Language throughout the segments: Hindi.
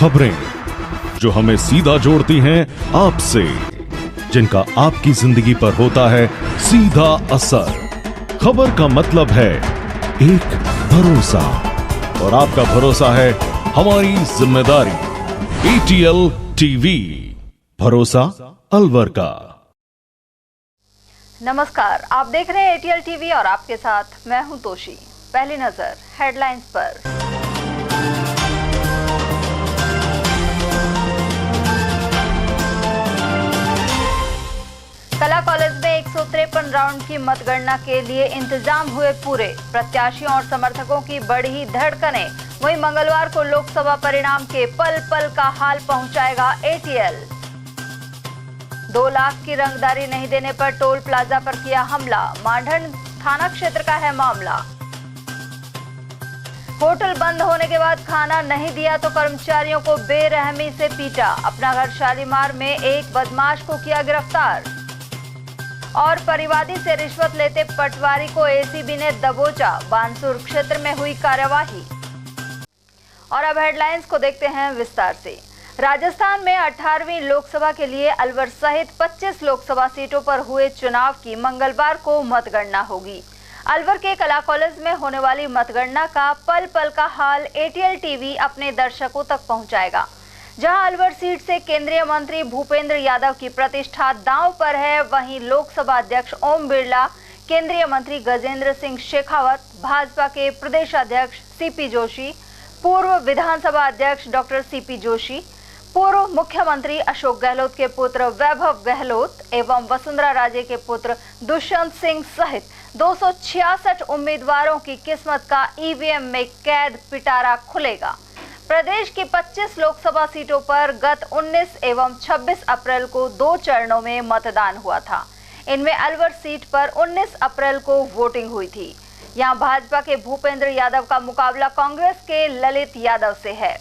खबरें जो हमें सीधा जोड़ती हैं आपसे, जिनका आपकी जिंदगी पर होता है सीधा असर। खबर का मतलब है एक भरोसा, और आपका भरोसा है हमारी जिम्मेदारी। ATL टीवी, भरोसा अलवर का। नमस्कार, आप देख रहे हैं ATL टीवी और आपके साथ मैं हूं तोशी। पहली नजर हेडलाइंस पर। कला कॉलेज में 153 राउंड की मतगणना के लिए इंतजाम हुए पूरे। प्रत्याशियों और समर्थकों की बढ़ी धड़कनें। वहीं मंगलवार को लोकसभा परिणाम के पल पल का हाल पहुंचाएगा ATL। 2 लाख की रंगदारी नहीं देने पर टोल प्लाजा पर किया हमला। मांडन थाना क्षेत्र का है मामला। होटल बंद होने के बाद खाना नहीं दिया तो कर्मचारियों को बेरहमी से पीटा। अपना घर शालीमार में एक बदमाश को किया गिरफ्तार। और परिवादी से रिश्वत लेते पटवारी को ACB ने दबोचा। बानसूर क्षेत्र में हुई कार्यवाही। और अब हेडलाइंस को देखते हैं विस्तार से। राजस्थान में 18वीं लोकसभा के लिए अलवर सहित 25 लोकसभा सीटों पर हुए चुनाव की मंगलवार को मतगणना होगी। अलवर के कला कॉलेज में होने वाली मतगणना का पल पल का हाल ATL टीवी अपने दर्शकों तक पहुंचाएगा। जहां अलवर सीट से केंद्रीय मंत्री भूपेंद्र यादव की प्रतिष्ठा दांव पर है, वहीं लोकसभा अध्यक्ष ओम बिरला, केंद्रीय मंत्री गजेंद्र सिंह शेखावत, भाजपा के प्रदेश अध्यक्ष CP जोशी, पूर्व विधानसभा अध्यक्ष डॉक्टर CP जोशी, पूर्व मुख्यमंत्री अशोक गहलोत के पुत्र वैभव गहलोत एवं वसुंधरा राजे के पुत्र दुष्यंत सिंह सहित 266 उम्मीदवारों की किस्मत का EVM में कैद पिटारा खुलेगा। प्रदेश की 25 लोकसभा सीटों पर गत 19 एवं 26 अप्रैल को 2 चरणों में मतदान हुआ था। इनमें अलवर सीट पर 19 अप्रैल को वोटिंग हुई थी। यहां भाजपा के भूपेंद्र यादव का मुकाबला कांग्रेस के ललित यादव से है।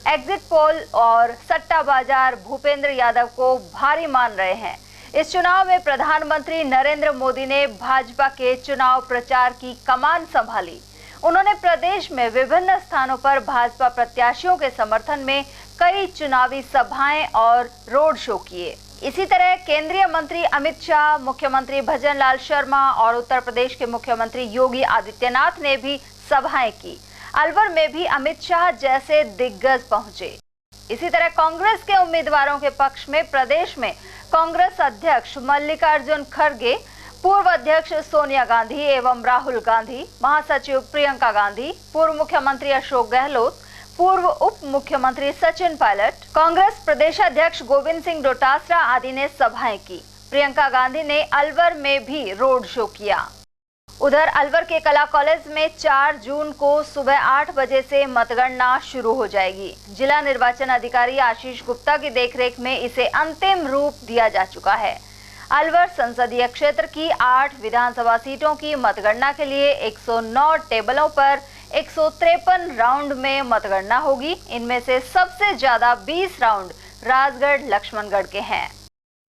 एग्जिट पोल और सट्टा बाजार भूपेंद्र यादव को भारी मान रहे हैं। इस चुनाव में प्रधानमंत्री नरेंद्र मोदी ने भाजपा के चुनाव प्रचार की कमान संभाली। उन्होंने प्रदेश में विभिन्न स्थानों पर भाजपा प्रत्याशियों के समर्थन में कई चुनावी सभाएं और रोड शो किए। इसी तरह केंद्रीय मंत्री अमित शाह, मुख्यमंत्री भजन लाल शर्मा और उत्तर प्रदेश के मुख्यमंत्री योगी आदित्यनाथ ने भी सभाएं की। अलवर में भी अमित शाह जैसे दिग्गज पहुंचे। इसी तरह कांग्रेस के उम्मीदवारों के पक्ष में प्रदेश में कांग्रेस अध्यक्ष मल्लिकार्जुन खड़गे, पूर्व अध्यक्ष सोनिया गांधी एवं राहुल गांधी, महासचिव प्रियंका गांधी, पूर्व मुख्यमंत्री अशोक गहलोत, पूर्व उप मुख्यमंत्री सचिन पायलट, कांग्रेस प्रदेश अध्यक्ष गोविंद सिंह डोटासरा आदि ने सभाएं की। प्रियंका गांधी ने अलवर में भी रोड शो किया। उधर अलवर के कला कॉलेज में 4 जून को सुबह 8 बजे से मतगणना शुरू हो जाएगी। जिला निर्वाचन अधिकारी आशीष गुप्ता की देखरेख में इसे अंतिम रूप दिया जा चुका है। अलवर संसदीय क्षेत्र की 8 विधानसभा सीटों की मतगणना के लिए 109 टेबलों पर 153 राउंड में मतगणना होगी। इनमें से सबसे ज्यादा 20 राउंड राजगढ़ लक्ष्मणगढ़ के हैं।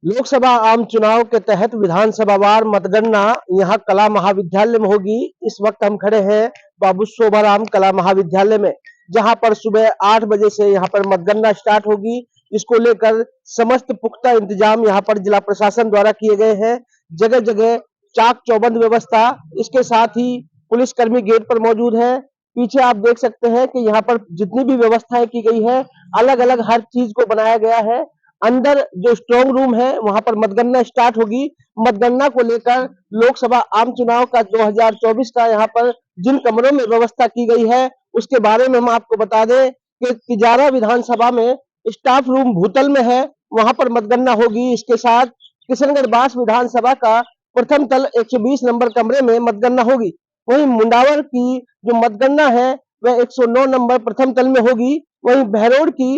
लोकसभा आम चुनाव के तहत विधानसभावार मतगणना यहाँ कला महाविद्यालय में होगी। इस वक्त हम खड़े हैं बाबू शोभाराम कला महाविद्यालय में, जहाँ पर सुबह 8 बजे से यहाँ पर मतगणना स्टार्ट होगी। इसको लेकर समस्त पुख्ता इंतजाम यहाँ पर जिला प्रशासन द्वारा किए गए हैं। जगह जगह चाक चौबंद व्यवस्था, इसके साथ ही पुलिसकर्मी गेट पर मौजूद है। पीछे आप देख सकते हैं कि यहाँ पर जितनी भी व्यवस्थाएं की गई है, अलग अलग हर चीज को बनाया गया है। अंदर जो स्ट्रांग रूम है वहां पर मतगणना स्टार्ट होगी। मतगणना को लेकर लोकसभा आम चुनाव का 2024 का यहाँ पर जिन कमरों में व्यवस्था की गई है उसके बारे में हम आपको बता दें कि तिजारा विधानसभा में स्टाफ रूम भूतल में है, वहां पर मतगणना होगी। इसके साथ किशनगढ़ बास विधानसभा का प्रथम तल 120 नंबर कमरे में मतगणना होगी। वहीं मुंडावर की जो मतगणना है वह 109 नंबर प्रथम तल में होगी। वहीं बहरोड की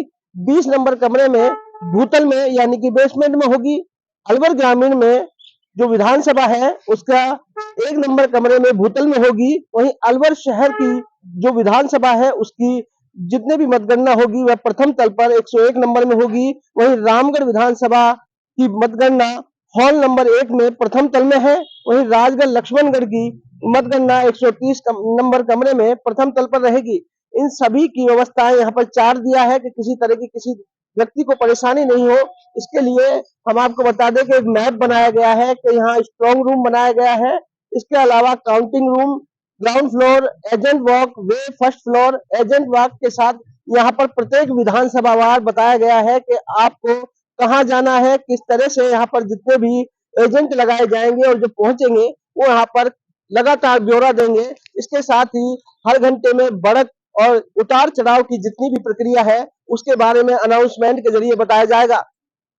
20 नंबर कमरे में भूतल में यानी कि बेसमेंट में होगी। अलवर ग्रामीण में जो विधानसभा है उसका 1 नंबर कमरे में भूतल में होगी। वहीं अलवर शहर की जो विधानसभा है उसकी जितने भी मतगणना होगी वह प्रथम तल पर 101 नंबर में होगी। वहीं रामगढ़ विधानसभा की मतगणना हॉल नंबर 1 में प्रथम तल में है। वहीं राजगढ़ लक्ष्मणगढ़ की मतगणना 130 नंबर कमरे में प्रथम तल पर रहेगी। इन सभी की व्यवस्थाएं यहाँ पर चार दिया है कि किसी तरह की किसी व्यक्ति को परेशानी नहीं हो। इसके लिए हम आपको बता दें कि एक मैप बनाया गया है कि यहाँ स्ट्रॉन्ग रूम बनाया गया है। इसके अलावा counting room, ground floor, agent walkway, first floor, agent walk के साथ यहाँ पर प्रत्येक विधानसभा वार बताया गया है कि आपको कहाँ जाना है, किस तरह से यहाँ पर जितने भी एजेंट लगाए जाएंगे और जो पहुंचेंगे वो यहाँ पर लगातार ब्यौरा देंगे। इसके साथ ही हर घंटे में बढ़त और उतार चढ़ाव की जितनी भी प्रक्रिया है उसके बारे में अनाउंसमेंट के जरिए बताया जाएगा।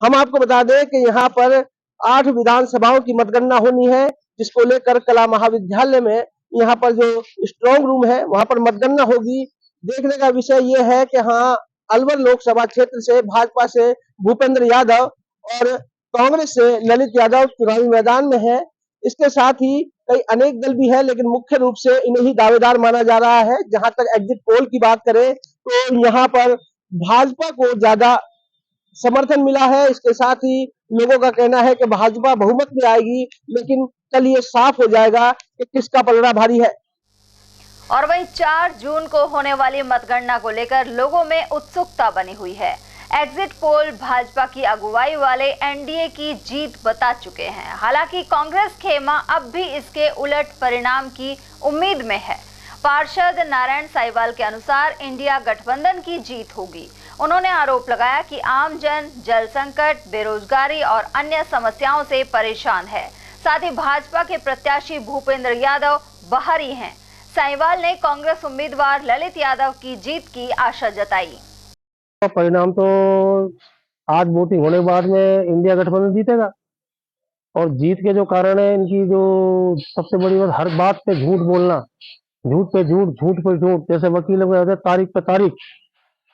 हम आपको बता दें कि यहाँ पर 8 विधानसभाओं की मतगणना होनी है, जिसको लेकर कला महाविद्यालय में यहाँ पर जो स्ट्रॉन्ग रूम है वहां पर मतगणना होगी। देखने का विषय ये है कि हाँ, अलवर लोकसभा क्षेत्र से भाजपा से भूपेंद्र यादव और कांग्रेस से ललित यादव चुनावी मैदान में है। इसके साथ ही कई अनेक दल भी है, लेकिन मुख्य रूप से इन्हें ही दावेदार माना जा रहा है। जहां तक एग्जिट पोल की बात करें तो यहाँ पर भाजपा को ज्यादा समर्थन मिला है। इसके साथ ही लोगों का कहना है कि भाजपा बहुमत में आएगी, लेकिन कल ये साफ हो जाएगा कि किसका पलड़ा भारी है। और वहीं 4 जून को होने वाली मतगणना को लेकर लोगों में उत्सुकता बनी हुई है। एग्जिट पोल भाजपा की अगुवाई वाले एनडीए की जीत बता चुके हैं। हालांकि कांग्रेस खेमा अब भी इसके उलट परिणाम की उम्मीद में है। पार्षद नारायण साइवाल के अनुसार इंडिया गठबंधन की जीत होगी। उन्होंने आरोप लगाया कि आम जन जल संकट, बेरोजगारी और अन्य समस्याओं से परेशान है। साथ ही भाजपा के प्रत्याशी भूपेंद्र यादव बाहरी हैं। साइवाल ने कांग्रेस उम्मीदवार ललित यादव की जीत की आशा जताई। परिणाम तो आज वोटिंग होने के बाद में इंडिया गठबंधन जीतेगा। और जीत के जो कारण है इनकी जो सबसे बड़ी बात, हर बात पे झूठ बोलना, झूठ पे झूठ, झूठ पे झूठ। जैसे वकील लोग कहते हैं तारीख पे तारीख,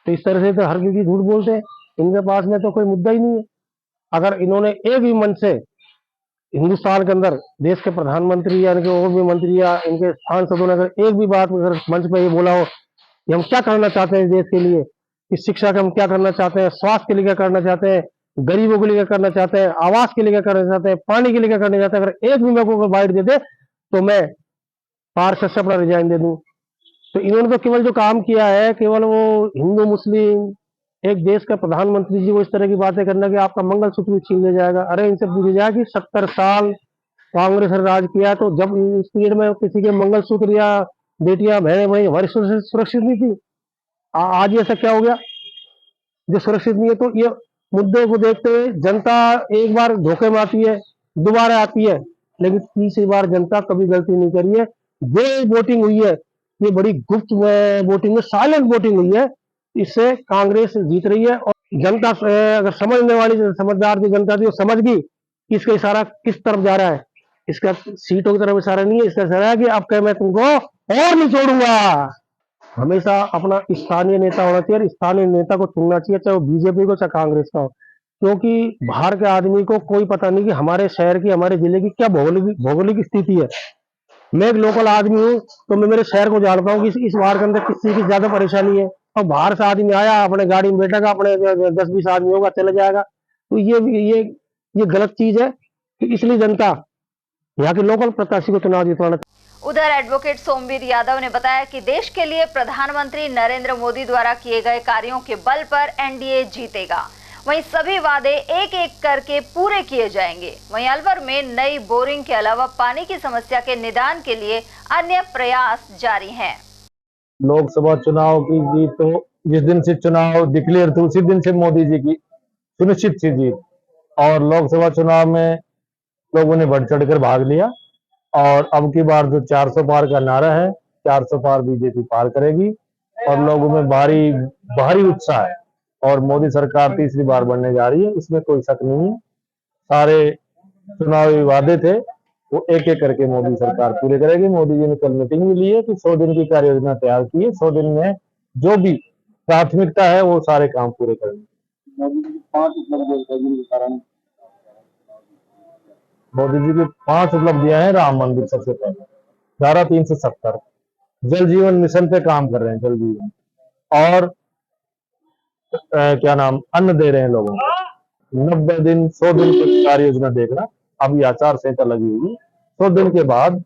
तो इस तरह से तो हर किसी झूठ बोलते हैं। इनके पास में तो कोई मुद्दा ही नहीं है। अगर इन्होंने एक भी मंच से हिंदुस्तान के अंदर देश के प्रधानमंत्री या इनके और भी मंत्री या इनके सांसदों ने अगर एक भी बात अगर मंच पे ये बोला हो कि हम क्या करना चाहते हैं देश के लिए, इस शिक्षा के हम क्या करना चाहते हैं, स्वास्थ्य के लिए क्या करना चाहते हैं, गरीबों के लिए क्या करना चाहते हैं, आवास के लिए क्या करना चाहते हैं, पानी के लिए क्या करना चाहते हैं, अगर एक भी मेरे को बाइट दे दे तो मैं पार्षद से अपना रिजाइन दे दूं। तो इन्होंने तो केवल जो काम किया है, केवल वो हिंदू मुस्लिम, एक देश का प्रधानमंत्री जी वो इस तरह की बातें करना कि आपका मंगलसूत्र भी छीन लिया जाएगा। अरे इनसे पूछा जाए कि 70 साल कांग्रेस ने राज किया, तो जब इस पीरियड में किसी के मंगलसूत्र या बेटियां बहनें भाई हमारी सुरक्षित नहीं थी, आज ऐसा क्या हो गया जो सुरक्षित नहीं है? तो ये मुद्दे को देखते हुए जनता एक बार धोखे में आती है, दोबारा आती है, लेकिन तीसरी बार जनता कभी गलती नहीं करी है। जो वोटिंग हुई है ये बड़ी गुप्त वोटिंग है, साइलेंट वोटिंग हुई है, इससे कांग्रेस जीत रही है। और जनता अगर समझने वाली समझदार जो जनता थी वो समझ गई कि इसका इशारा किस तरफ जा रहा है। इसका सीटों की तरफ इशारा नहीं है, इसका इशारा है कि अब क्या मैं तुमको और नहीं छोड़ूंगा। हमेशा अपना स्थानीय नेता होना चाहिए और स्थानीय नेता को चुनना चाहिए, चाहे वो बीजेपी को चाहे कांग्रेस का हो, क्योंकि बाहर के आदमी को कोई पता नहीं कि हमारे शहर की, हमारे जिले की क्या भौगोलिक स्थिति है। मैं एक लोकल आदमी हूँ तो मैं मेरे शहर को जानता हूँ कि इस वार्ड के अंदर किसी की ज्यादा परेशानी है। और बाहर से आदमी आया अपने गाड़ी में बैठेगा, अपने 10-20 आदमी होगा, चला जाएगा, तो ये गलत चीज है। कि इसलिए जनता यहाँ के लोकल प्रत्याशी को चुनाव जितवाना। उधर एडवोकेट सोमवीर यादव ने बताया कि देश के लिए प्रधानमंत्री नरेंद्र मोदी द्वारा किए गए कार्यों के बल पर एनडीए जीतेगा। वहीं सभी वादे एक एक करके पूरे किए जाएंगे। वहीं अलवर में नई बोरिंग के अलावा पानी की समस्या के निदान के लिए अन्य प्रयास जारी हैं। लोकसभा चुनाव की जीत तो जिस दिन से चुनाव डिक्लेयर थे उसी दिन से मोदी जी की सुनिश्चित थी जीत। और लोकसभा चुनाव में लोगों ने बढ़ चढ़ कर भाग लिया। और अब की बार जो 400 पार का नारा है, 400 पार बीजेपी पार करेगी और लोगों में भारी उत्साह है। और मोदी सरकार तीसरी बार बनने जा रही है, इसमें कोई शक नहीं है। सारे चुनावी वादे थे वो एक एक करके मोदी सरकार पूरे करेगी। मोदी जी ने कल मीटिंग में ली है कि 100 दिन की कार्य योजना तैयार की है, 100 दिन में जो भी प्राथमिकता है वो सारे काम पूरे करेंगे। मोदी जी की 5 उपलब्धियां हैं। राम मंदिर सबसे पहले, धारा 370, जल जीवन मिशन पे काम कर रहे हैं, जल जीवन, और अन्न दे रहे हैं लोगों को। 90 दिन 100 दिन की कार्य योजना देखना। अभी आचार संहिता लगी हुई, 100 दिन के बाद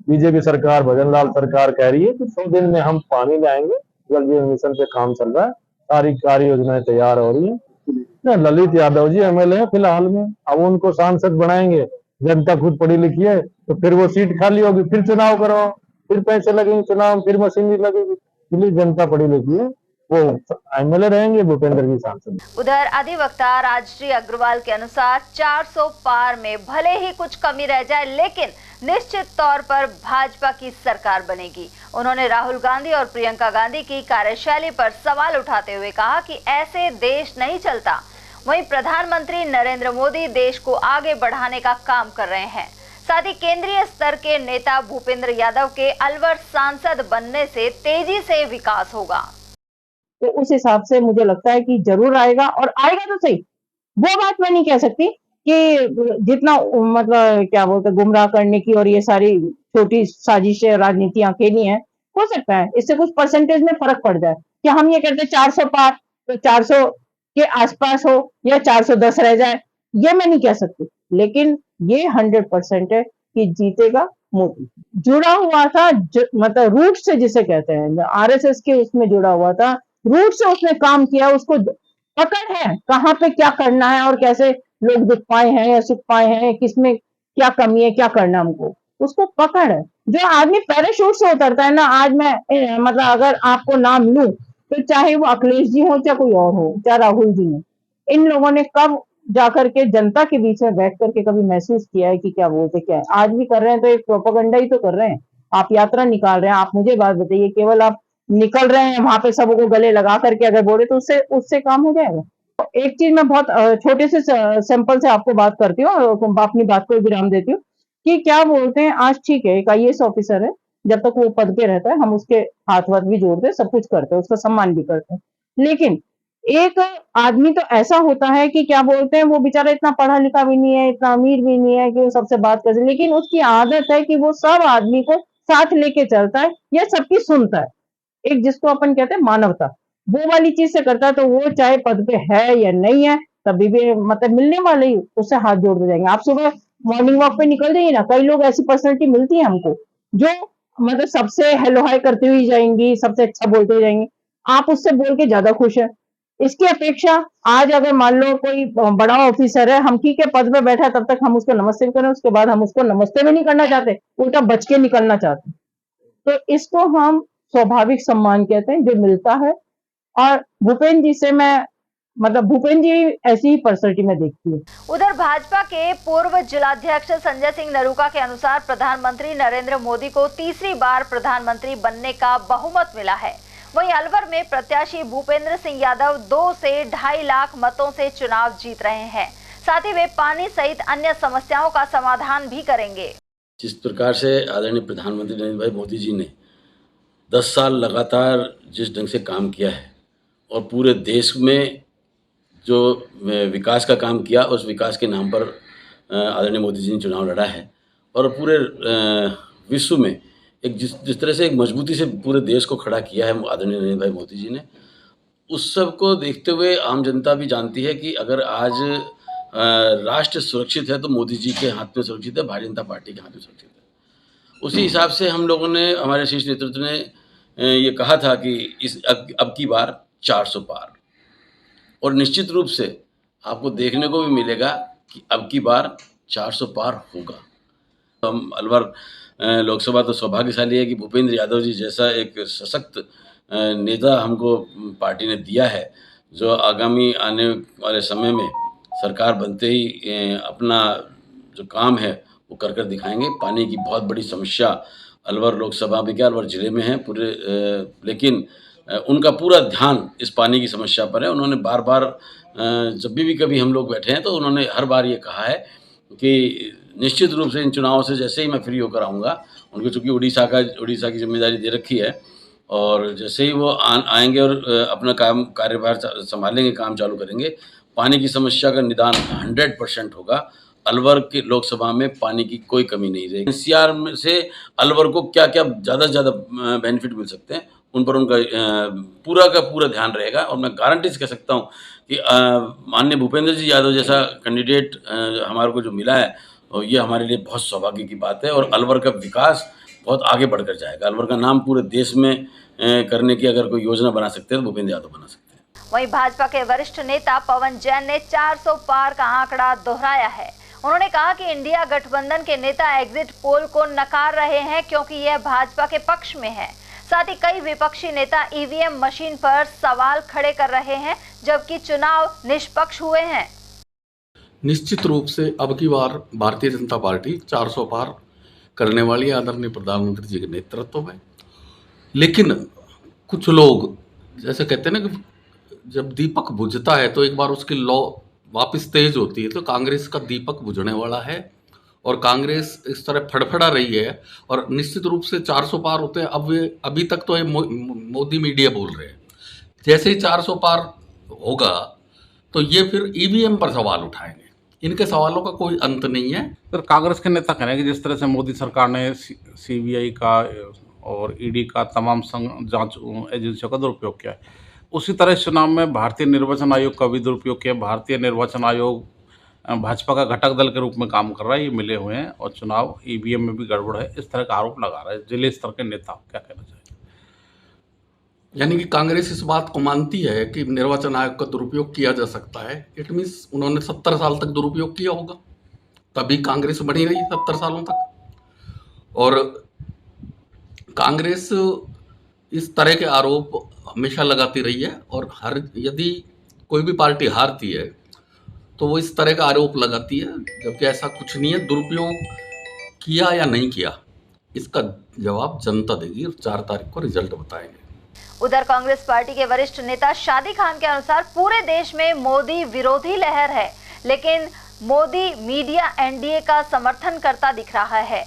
बीजेपी सरकार, भजन लाल सरकार कह रही है कि 100 दिन में हम पानी लाएंगे, जल जीवन मिशन पे काम चल रहा है, सारी कार्य योजनाएं तैयार हो रही है। ललित यादव जी एमएलए हैं फिलहाल में, अब उनको सांसद बनाएंगे, जनता खुद पढ़ी लिखी है, तो फिर वो सीट खाली होगी, फिर चुनाव करो, फिर पैसे लगेंगे चुनाव, फिर मशीनरी लगेगी, इसलिए जनता पढ़ी लिखी है, वो एमएलए रहेंगे, भूपेंद्र जी सांसद। उधर अधिवक्ता राजश्री अग्रवाल के अनुसार 400 पार में भले ही कुछ कमी रह जाए, लेकिन निश्चित तौर पर भाजपा की सरकार बनेगी। उन्होंने राहुल गांधी और प्रियंका गांधी की कार्यशैली पर सवाल उठाते हुए कहा कि ऐसे देश नहीं चलता। वहीं प्रधानमंत्री नरेंद्र मोदी देश को आगे बढ़ाने का काम कर रहे हैं। साथ ही केंद्रीय स्तर के नेता भूपेंद्र यादव के अलवर सांसद बनने से तेजी से विकास होगा। तो उस हिसाब से मुझे लगता है कि जरूर आएगा, और आएगा तो सही। वो बात मैं नहीं कह सकती कि जितना मतलब क्या बोलते गुमराह करने की और ये सारी छोटी साजिशें राजनीतियां अकेली हैं, हो सकता है इससे कुछ परसेंटेज में फर्क पड़ जाए कि हम ये कहते 400 पार तो 400 के आसपास हो या 410 रह जाए, ये मैं नहीं कह सकती। लेकिन ये 100% है कि जीतेगा मोदी। जुड़ा हुआ था मतलब रूट से, जिसे कहते हैं आरएसएस के उसमें जुड़ा हुआ था, रूट से उसने काम किया, उसको पकड़ है कहाँ पे क्या करना है और कैसे लोग दुख पाए हैं या सुख पाए हैं, किसमें क्या कमी है, क्या करना हमको, उसको पकड़ है। जो आदमी पैराशूट से उतरता है ना, आज मैं मतलब अगर आपको नाम लूं तो चाहे वो अखिलेश जी हो चाहे कोई और हो, चाहे राहुल जी हो, इन लोगों ने कब जाकर के जनता के बीच में बैठ करके कभी महसूस किया है कि क्या बोलते क्या है? आज भी कर रहे हैं तो एक प्रोपेगेंडा ही तो कर रहे हैं। आप यात्रा निकाल रहे हैं, आप मुझे बात बताइए, केवल आप निकल रहे हैं वहां पे सबको गले लगा करके अगर बोले तो उससे काम हो जाएगा? एक चीज मैं बहुत छोटे से सैंपल से आपको बात करती हूँ और अपनी बात को विराम देती हूँ कि क्या बोलते हैं, आज ठीक है एक आईएएस ऑफिसर है, जब तक वो पद पे रहता है हम उसके हाथ वाथ भी जोड़ते हैं, सब कुछ करते हैं, उसका सम्मान भी करते हैं। लेकिन एक आदमी तो ऐसा होता है कि क्या बोलते हैं, वो बेचारा इतना पढ़ा लिखा भी नहीं है, इतना अमीर भी नहीं है कि वो सबसे बात कर सके, लेकिन उसकी आदत है कि वो सब आदमी को साथ लेके चलता है या सबकी सुनता है। एक जिसको अपन कहते हैं मानवता, वो वाली चीज से करता है, तो वो चाहे पद पे है या नहीं है, तभी भी मतलब मिलने वाले ही उससे हाथ जोड़ते जाएंगे। आप सुबह मॉर्निंग वॉक पे निकल जाइए ना, कई लोग ऐसी पर्सनैलिटी मिलती है हमको जो मतलब सबसे हेलो हाय करती हुई जाएंगी, सबसे अच्छा बोलते हुए जाएंगी, आप उससे बोल के ज्यादा खुश है। इसकी अपेक्षा आज अगर मान लो कोई बड़ा ऑफिसर है, हम की के पद पे बैठा है, तब तक हम उसको नमस्ते भी करें, उसके बाद हम उसको नमस्ते भी नहीं करना चाहते, उल्टा बच के निकलना चाहते। तो इसको हम स्वाभाविक सम्मान कहते हैं जो मिलता है। और भूपेंद्र जी से मैं मतलब भूपेंद्र जी ऐसी ही पर्सनैलिटी में देखती हूँ। उधर भाजपा के पूर्व जिलाध्यक्ष संजय सिंह नरूका के अनुसार प्रधानमंत्री नरेंद्र मोदी को तीसरी बार प्रधानमंत्री बनने का बहुमत मिला है। वहीं अलवर में प्रत्याशी भूपेंद्र सिंह यादव 2 से 2.5 लाख मतों से चुनाव जीत रहे हैं। साथ ही वे पानी सहित अन्य समस्याओं का समाधान भी करेंगे। जिस प्रकार से आदरणीय प्रधानमंत्री नरेंद्र भाई मोदी जी ने 10 साल लगातार जिस ढंग से काम किया है और पूरे देश में जो विकास का काम किया, उस विकास के नाम पर आदरणीय मोदी जी ने चुनाव लड़ा है और पूरे विश्व में एक जिस तरह से एक मजबूती से पूरे देश को खड़ा किया है आदरणीय नरेंद्र भाई मोदी जी ने, उस सब को देखते हुए आम जनता भी जानती है कि अगर आज राष्ट्र सुरक्षित है तो मोदी जी के हाथ में सुरक्षित है, भारतीय जनता पार्टी के हाथ में सुरक्षित है। उसी हिसाब से हम लोगों ने, हमारे शीर्ष नेतृत्व ने ये कहा था कि इस अब की बार 400 पार, और निश्चित रूप से आपको देखने को भी मिलेगा कि अब की बार 400 पार होगा। हम अलवर लोकसभा तो सौभाग्यशाली है कि भूपेंद्र यादव जी जैसा एक सशक्त नेता हमको पार्टी ने दिया है, जो आगामी आने वाले समय में सरकार बनते ही अपना जो काम है वो कर दिखाएंगे। पानी की बहुत बड़ी समस्या अलवर लोकसभा में क्या अलवर ज़िले में है पूरे, लेकिन उनका पूरा ध्यान इस पानी की समस्या पर है। उन्होंने बार बार जब भी कभी हम लोग बैठे हैं तो उन्होंने हर बार ये कहा है कि निश्चित रूप से इन चुनावों से जैसे ही मैं फ्री होकर आऊँगा, उनको चूँकि उड़ीसा की जिम्मेदारी दे रखी है, और जैसे ही वो आएंगे और अपना कार्यभार संभालेंगे, काम चालू करेंगे, पानी की समस्या का निदान 100% होगा। अलवर के लोकसभा में पानी की कोई कमी नहीं रहेगी। एनसीआर में से अलवर को क्या क्या ज़्यादा से ज़्यादा बेनिफिट मिल सकते हैं, उन पर उनका पूरा का पूरा ध्यान रहेगा। और मैं गारंटी से कह सकता हूँ कि माननीय भूपेंद्र जी यादव जैसा कैंडिडेट हमारे को जो मिला है, और ये हमारे लिए बहुत सौभाग्य की बात है, और अलवर का विकास बहुत आगे बढ़कर जाएगा। अलवर का नाम पूरे देश में करने की अगर कोई योजना बना सकते हैं तो भूपेंद्र यादव बना सकते हैं। वहीं भाजपा के वरिष्ठ नेता पवन जैन ने 400 पार का आंकड़ा दोहराया है। उन्होंने कहा कि इंडिया गठबंधन के नेता एग्जिट पोल को नकार रहे हैं क्योंकि यह भाजपा के पक्ष में है। साथ ही कई विपक्षी नेता ईवीएम मशीन पर सवाल खड़े कर रहे हैं, जबकि चुनाव निष्पक्ष हुए हैं। निश्चित रूप से अब की बार भारतीय जनता पार्टी 400 पार करने वाली है आदरणीय प्रधानमंत्री जी के नेतृत्व में। लेकिन कुछ लोग जैसे कहते हैं ना कि जब दीपक बुझता है तो एक बार उसकी लौ वापस तेज होती है, तो कांग्रेस का दीपक बुझने वाला है और कांग्रेस इस तरह फड़फड़ा रही है और निश्चित रूप से 400 पार होते हैं। अब अभी तक तो ये मोदी मीडिया बोल रहे हैं, जैसे ही 400 पार होगा तो ये फिर ईवीएम पर सवाल उठाएंगे। इनके सवालों का कोई अंत नहीं है। सर, कांग्रेस के नेता कह रहे हैं कि जिस तरह से मोदी सरकार ने सीबीआई का और ईडी का तमाम जांच एजेंसियों का दुरुपयोग किया है, उसी तरह इस चुनाव में भारतीय निर्वाचन आयोग का भी दुरुपयोग किया। भारतीय निर्वाचन आयोग भाजपा का घटक दल के रूप में काम कर रहा है, ये मिले हुए हैं और चुनाव ईवीएम में भी गड़बड़ है, इस तरह का आरोप लगा रहा है जिले स्तर के नेता। क्या कहना चाहिए? यानी कि कांग्रेस इस बात को मानती है कि निर्वाचन आयोग का दुरुपयोग किया जा सकता है। इट मीन्स उन्होंने 70 साल तक दुरुपयोग किया होगा, तभी कांग्रेस बनी रही 70 सालों तक। और कांग्रेस इस तरह के आरोप हमेशा लगाती रही है और यदि कोई भी पार्टी हारती है तो वो इस तरह का आरोप लगाती है, जबकि ऐसा कुछ नहीं है। दुरुपयोग किया या नहीं किया इसका जवाब जनता देगी और 4 तारीख को रिजल्ट बताएंगे। उधर कांग्रेस पार्टी के वरिष्ठ नेता शादी खान के अनुसार पूरे देश में मोदी विरोधी लहर है, लेकिन मोदी मीडिया एनडीए का समर्थन करता दिख रहा है।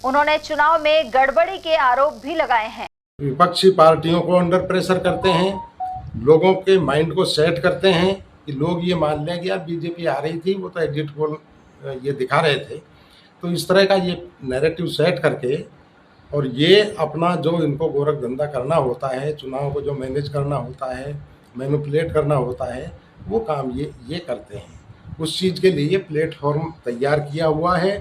उन्होंने चुनाव में गड़बड़ी के आरोप भी लगाए हैं। विपक्षी पार्टियों को अंडर प्रेशर करते हैं, लोगों के माइंड को सेट करते हैं कि लोग ये मान लें कि यार बीजेपी आ रही थी, वो तो एग्जिट पोल ये दिखा रहे थे। तो इस तरह का ये नैरेटिव सेट करके और ये अपना जो इनको गोरख धंधा करना होता है, चुनाव को जो मैनेज करना होता है, मैनिपुलेट करना होता है, वो काम ये करते हैं। उस चीज़ के लिए प्लेटफॉर्म तैयार किया हुआ है।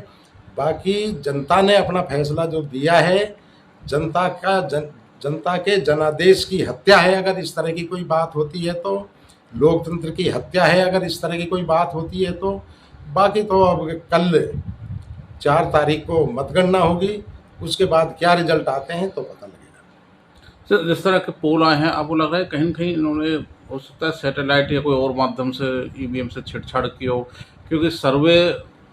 बाकी जनता ने अपना फैसला जो दिया है, जनता के जनादेश की हत्या है अगर इस तरह की कोई बात होती है तो, लोकतंत्र की हत्या है अगर इस तरह की कोई बात होती है तो। बाकी तो अब कल 4 तारीख को मतगणना होगी, उसके बाद क्या रिजल्ट आते हैं तो पता लगेगा। सर, जिस तरह के पोल आए हैं, आपको लग रहा है कहीं न कहीं इन्होंने हो सकता है सैटेलाइट या कोई और माध्यम से ईवीएम से छेड़छाड़ की हो, क्योंकि सर्वे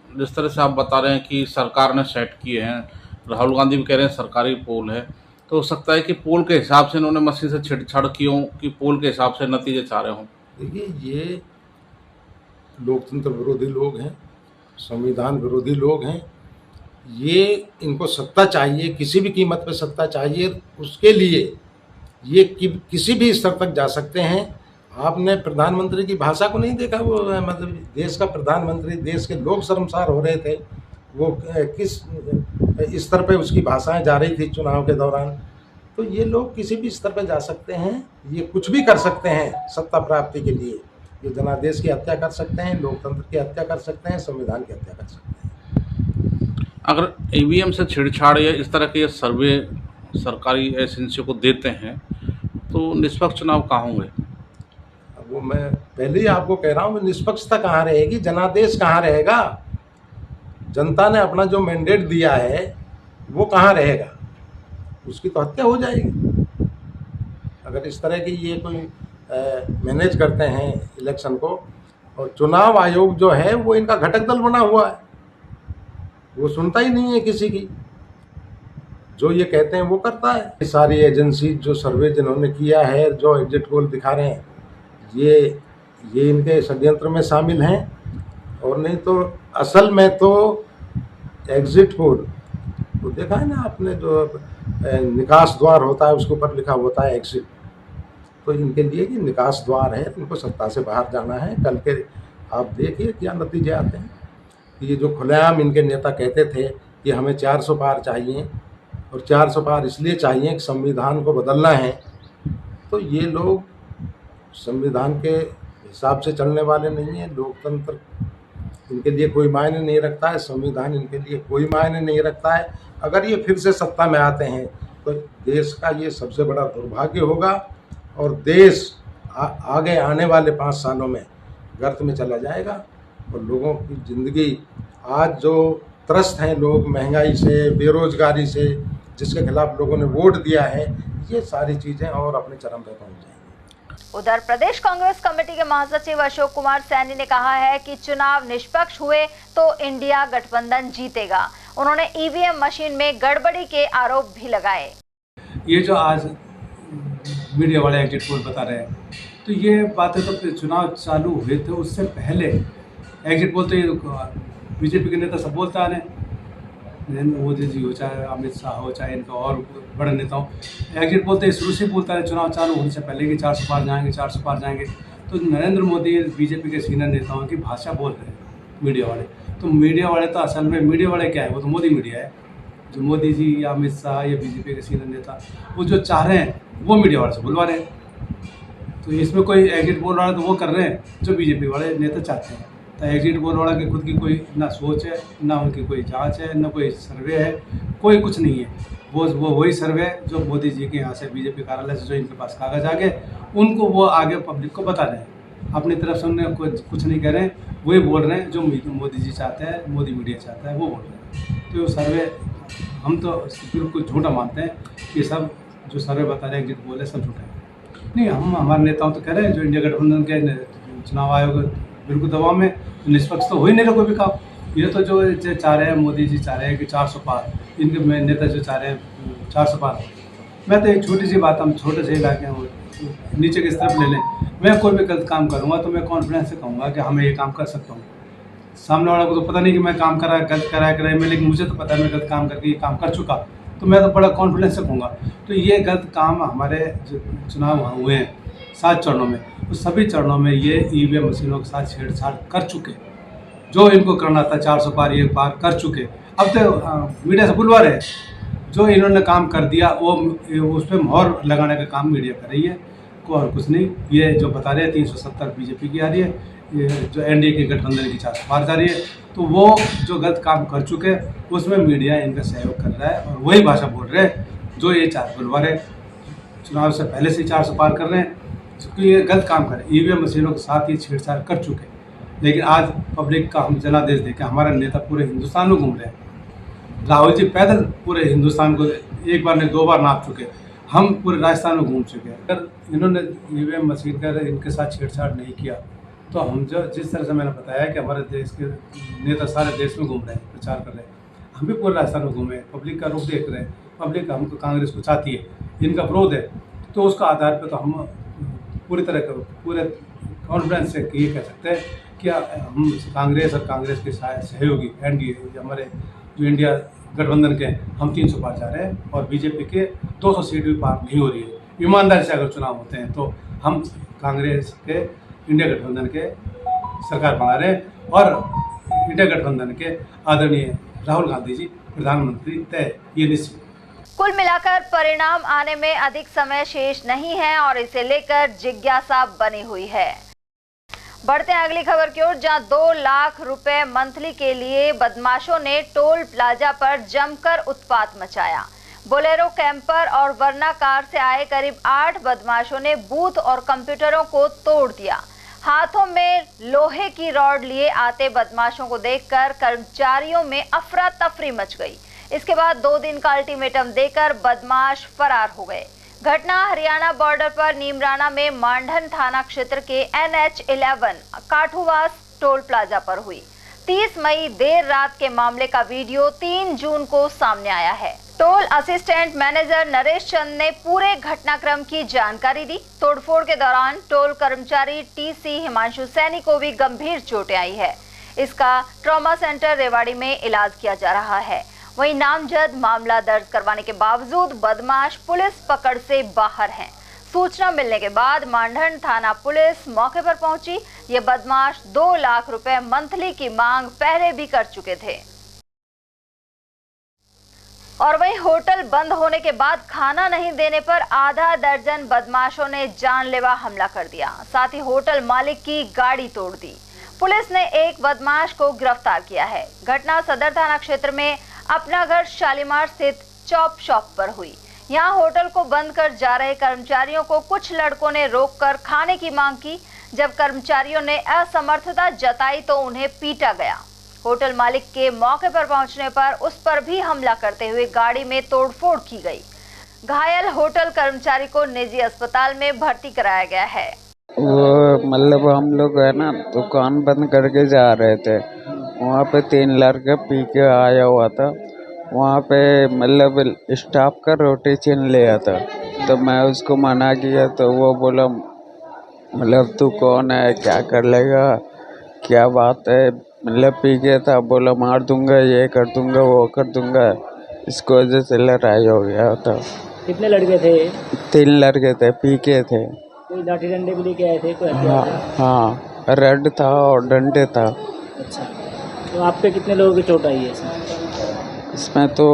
जिस तरह से आप बता रहे हैं कि सरकार ने सेट किए हैं, राहुल गांधी भी कह रहे हैं सरकारी पोल है, तो हो सकता है कि पोल के हिसाब से इन्होंने मशीन से छेड़छाड़ की हो कि पोल के हिसाब से नतीजे चाह रहे हों। देखिए, ये लोकतंत्र विरोधी लोग हैं, संविधान विरोधी लोग हैं। ये इनको सत्ता चाहिए, किसी भी कीमत पे सत्ता चाहिए। उसके लिए ये किसी भी स्तर तक जा सकते हैं। आपने प्रधानमंत्री की भाषा को नहीं देखा? वो मतलब देश का प्रधानमंत्री, देश के लोग शर्मसार हो रहे थे। वो किस स्तर पे उसकी भाषाएं जा रही थी चुनाव के दौरान। तो ये लोग किसी भी स्तर पे जा सकते हैं, ये कुछ भी कर सकते हैं सत्ता प्राप्ति के लिए। ये जनादेश की हत्या कर सकते हैं, लोकतंत्र की हत्या कर सकते हैं, संविधान की हत्या कर सकते हैं। अगर ईवीएम से छेड़छाड़ या इस तरह के सर्वे सरकारी एजेंसियों को देते हैं तो निष्पक्ष चुनाव कहाँ होंगे? वो मैं पहले ही आपको कह रहा हूँ, निष्पक्षता कहाँ रहेगी, जनादेश कहाँ रहेगा? जनता ने अपना जो मैंडेट दिया है वो कहाँ रहेगा? उसकी तो हत्या हो जाएगी। अगर इस तरह की ये कोई मैनेज करते हैं इलेक्शन को। और चुनाव आयोग जो है वो इनका घटक दल बना हुआ है, वो सुनता ही नहीं है किसी की। जो ये कहते हैं वो करता है। सारी एजेंसी जो सर्वे जिन्होंने किया है, जो एग्जिट पोल दिखा रहे हैं, ये इनके षड्यंत्र में शामिल हैं। और नहीं तो असल में तो एग्जिट पोल तो देखा है ना आपने, जो निकास द्वार होता है उसके ऊपर लिखा होता है एग्जिट। तो इनके लिए ये निकास द्वार है, इनको सत्ता से बाहर जाना है। कल के आप देखिए क्या नतीजे आते हैं। ये जो खुलेआम इनके नेता कहते थे कि हमें 400 पार चाहिए और 400 पार इसलिए चाहिए कि संविधान को बदलना है, तो ये लोग संविधान के हिसाब से चलने वाले नहीं हैं। लोकतंत्र इनके लिए कोई मायने नहीं रखता है, संविधान इनके लिए कोई मायने नहीं रखता है। अगर ये फिर से सत्ता में आते हैं तो देश का ये सबसे बड़ा दुर्भाग्य होगा और देश आगे आने वाले 5 सालों में गर्त में चला जाएगा और लोगों की ज़िंदगी आज जो त्रस्त हैं लोग महंगाई से, बेरोजगारी से, जिसके खिलाफ लोगों ने वोट दिया है, ये सारी चीज़ें और अपने चरम पे पहुंच जाएंगी। उधर प्रदेश कांग्रेस कमेटी के महासचिव अशोक कुमार सैनी ने कहा है कि चुनाव निष्पक्ष हुए तो इंडिया गठबंधन जीतेगा। उन्होंने ईवीएम मशीन में गड़बड़ी के आरोप भी लगाए। ये जो आज मीडिया वाले एग्जिट पोल बता रहे हैं, तो ये बातें तो चुनाव चालू हुए थे उससे पहले एग्जिट पोल तो ये बीजेपी के नेता सब बोलता है, नरेंद्र मोदी जी हो चाहे अमित शाह हो चाहे इनका और बड़े नेता हो, एग्जिट पोल तो शुरू से बोलता है चुनाव चालू होने से पहले कि 400 पार जाएंगे 400 पार जाएंगे। तो नरेंद्र मोदी बीजेपी के सीनियर नेताओं की भाषा बोल रहे हैं मीडिया वाले। तो मीडिया वाले तो असल में मीडिया वाले क्या है, वो तो मोदी मीडिया है। जो मोदी जी या अमित शाह या बीजेपी के सीनियर नेता वो जो चाह रहे हैं वो मीडिया वाले से बुलवा रहे हैं। तो इसमें कोई एग्जिट पोल वाला तो वो कर रहे हैं जो बीजेपी वाले नेता चाहते हैं। तो एग्जिट पोल वाला की खुद की कोई ना सोच है, ना उनकी कोई जांच है, ना कोई सर्वे है, कोई कुछ नहीं है। वो वही सर्वे जो मोदी जी के यहाँ से बीजेपी कार्यालय से जो इनके पास कागज आ गए उनको वो आगे पब्लिक को बता रहे हैं। अपनी तरफ से उन्हें कुछ नहीं कह रहे हैं, वही बोल रहे हैं जो मोदी जी चाहते हैं, मोदी मीडिया चाहता है वो बोल रहे हैं। तो सर्वे हम तो बिल्कुल झूठा मानते हैं कि सब जो सर्वे बता रहे हैं एग्जिट पोल है सब झूठा है। नहीं, हम हमारे नेताओं तो कह रहे हैं जो इंडिया गठबंधन के चुनाव आयोग बिल्कुल दबाव में निष्पक्ष तो हो ही नहीं रहा कोई भी काम। ये तो जो चाह रहे हैं मोदी जी चाह रहे हैं कि 400 पार, इनके नेता जो चाह रहे हैं 400 पार। मैं तो एक छोटी सी बात, हम छोटे से इलाके नीचे की तरफ ले लें, मैं कोई भी गलत काम करूँगा तो मैं कॉन्फिडेंस से कहूँगा कि हमें ये काम कर सकता हूँ। सामने वाला को तो पता नहीं कि मैं काम गलत कराया मैं, लेकिन मुझे तो पता है मैं गलत काम करके ये काम कर चुका, तो मैं तो बड़ा कॉन्फिडेंस से कहूँगा। तो ये गलत काम हमारे जो चुनाव हुए हैं 7 चरणों में, उस सभी चरणों में ये ईवीएम मशीनों के साथ छेड़छाड़ कर चुके, जो इनको करना था 400 पार ये पार कर चुके। अब तो मीडिया से बुलवा रहे, जो इन्होंने काम कर दिया वो उस पर मोहर लगाने का काम मीडिया कर रही है, को और कुछ नहीं। ये जो बता रहे हैं 370 बीजेपी की आ रही है, ये जो एनडीए की गठबंधन की 400 पार जा रही है, तो वो जो गलत काम कर चुके उसमें मीडिया इनका सहयोग कर रहा है और वही भाषा बोल रहे हैं जो ये बुलवा रहे। चुनाव से पहले से 400 पार कर रहे हैं, क्योंकि ये गलत काम करें, ईवीएम मशीनों के साथ ही छेड़छाड़ कर चुके। लेकिन आज पब्लिक का हम जनादेश देकर हमारा नेता पूरे हिंदुस्तान में घूम रहे हैं। राहुल जी पैदल पूरे हिंदुस्तान को एक बार नहीं 2 बार नाप चुके, हम पूरे राजस्थान में घूम चुके हैं। अगर इन्होंने ईवीएम मशीन का इनके साथ छेड़छाड़ नहीं किया तो हम जो जिस तरह से मैंने बताया कि हमारे देश के नेता सारे देश में घूम रहे हैं, प्रचार कर रहे हैं, हम भी पूरे राजस्थान में घूमे, पब्लिक का रुख देख रहे हैं। पब्लिक हमको कांग्रेस को चाहती है, इनका विरोध है, तो उसका आधार पर तो हम पूरी तरह पूरे कॉन्फिडेंस से ये कह सकते हैं कि हम कांग्रेस और कांग्रेस के सहयोगी एनडीए हमारे जो इंडिया गठबंधन के हम 300 पार जा रहे हैं और बीजेपी के 200 सीट भी पार नहीं हो रही है। ईमानदारी से अगर चुनाव होते हैं तो हम कांग्रेस के इंडिया गठबंधन के सरकार बना रहे हैं और इंडिया गठबंधन के आदरणीय राहुल गांधी जी प्रधानमंत्री तय, ये निश्चित। कुल मिलाकर परिणाम आने में अधिक समय शेष नहीं है और इसे लेकर जिज्ञासा बनी हुई है। बढ़ते हैं अगली खबर की ओर, जहां 2 लाख रुपए मंथली के लिए बदमाशों ने टोल प्लाजा पर जमकर उत्पात मचाया। बोलेरो कैंपर और वर्ना कार से आए करीब 8 बदमाशों ने बूथ और कंप्यूटरों को तोड़ दिया। हाथों में लोहे की रॉड लिए आते बदमाशों को देखकर कर्मचारियों में अफरा तफरी मच गई। इसके बाद 2 दिन का अल्टीमेटम देकर बदमाश फरार हो गए। घटना हरियाणा बॉर्डर पर नीमराना में मांडन थाना क्षेत्र के NH11 काठूवास टोल प्लाजा पर हुई। 30 मई देर रात के मामले का वीडियो 3 जून को सामने आया है। टोल असिस्टेंट मैनेजर नरेश चंद ने पूरे घटनाक्रम की जानकारी दी। तोड़फोड़ के दौरान टोल कर्मचारी TC हिमांशु सैनी को भी गंभीर चोटें आई है। इसका ट्रॉमा सेंटर रेवाड़ी में इलाज किया जा रहा है। वहीं नामजद मामला दर्ज करवाने के बावजूद बदमाश पुलिस पकड़ से बाहर हैं। सूचना मिलने के बाद मांडन थाना पुलिस मौके पर पहुंची। ये बदमाश 2 लाख रुपए मंथली की मांग पहले भी कर चुके थे। और वहीं होटल बंद होने के बाद खाना नहीं देने पर आधा दर्जन बदमाशों ने जानलेवा हमला कर दिया। साथ ही होटल मालिक की गाड़ी तोड़ दी। पुलिस ने एक बदमाश को गिरफ्तार किया है। घटना सदर थाना क्षेत्र में अपना घर शालीमार स्थित चॉप शॉप पर हुई। यहाँ होटल को बंद कर जा रहे कर्मचारियों को कुछ लड़कों ने रोककर खाने की मांग की। जब कर्मचारियों ने असमर्थता जताई तो उन्हें पीटा गया। होटल मालिक के मौके पर पहुंचने पर उस पर भी हमला करते हुए गाड़ी में तोड़फोड़ की गई। घायल होटल कर्मचारी को निजी अस्पताल में भर्ती कराया गया है। वो मतलब हम लोग है ना दुकान बंद करके जा रहे थे, वहाँ पे 3 लड़के पी के आया हुआ था। वहाँ पे मतलब स्टाफ का रोटी छीन लिया था, तो मैं उसको मना किया तो वो बोला मतलब तू कौन है, क्या कर लेगा, क्या बात है। मतलब पी के था, बोला मार दूंगा, ये कर दूंगा, वो कर दूंगा। इसको वजह से लड़ाई हो गया था। कितने लड़के थे? 3 लड़के थे, पी के थे। कोई लाठी डंडे भी लेके आए थे? कोई हाँ, रेड था और डंडे था। अच्छा, तो आप पे कितने लोगों की चोट आई है इसमें? तो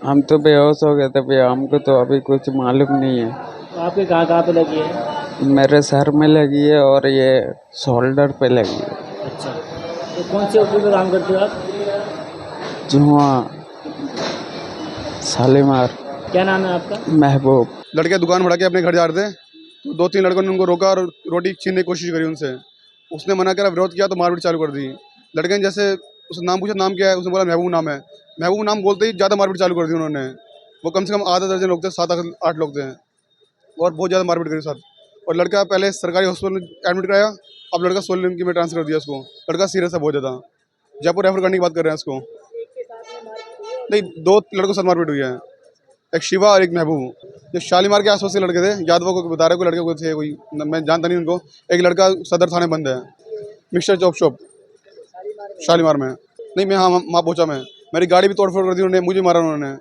हम तो बेहोश हो गए थे भैया, हमको तो अभी कुछ मालूम नहीं है। तो आपके कहाँ पे लगी है? मेरे सर में लगी है और ये शोल्डर पे लगी है। अच्छा, तो कौन सी होटल पे काम करते हो आप? जुआ शालीमार। क्या नाम है आपका? महबूब। लड़के दुकान बढ़ा के अपने घर जा रहे थे, तो 2-3 लड़कों ने उनको रोका और रोटी छीनने की कोशिश करी उनसे। उसने मना करा, विरोध किया तो मारपीट चालू कर दी। लड़के ने जैसे उसने नाम पूछा, नाम क्या है, उसने बोला महबूब नाम है। महबूब नाम बोलते ही ज़्यादा मारपीट चालू कर दी उन्होंने। वो कम से कम आधा दर्जन लोग थे, 7-8 लोग थे और बहुत ज़्यादा मारपीट करी साथ। और लड़का पहले सरकारी हॉस्पिटल में एडमिट कराया, अब लड़का सोलन में ट्रांसफर कर दिया उसको। लड़का सीरियस है बहुत ज़्यादा, जयपुर रेफर करने की बात कर रहे हैं उसको। नहीं, 2 लड़कों से मारपीट हुई है, एक शिवा और एक महबूब। जो शालीमार के आसपास के लड़के थे, यादवों को बता रहे, कोई लड़के को थे, कोई मैं जानता नहीं उनको। एक लड़का सदर थाने बंद है, मिक्सचर चॉप शॉप शालीमार में। नहीं, मैं हाँ माँ पहुँचा, मैं मेरी गाड़ी भी तोड़फोड़ कर दी उन्होंने, मुझे मारा उन्होंने।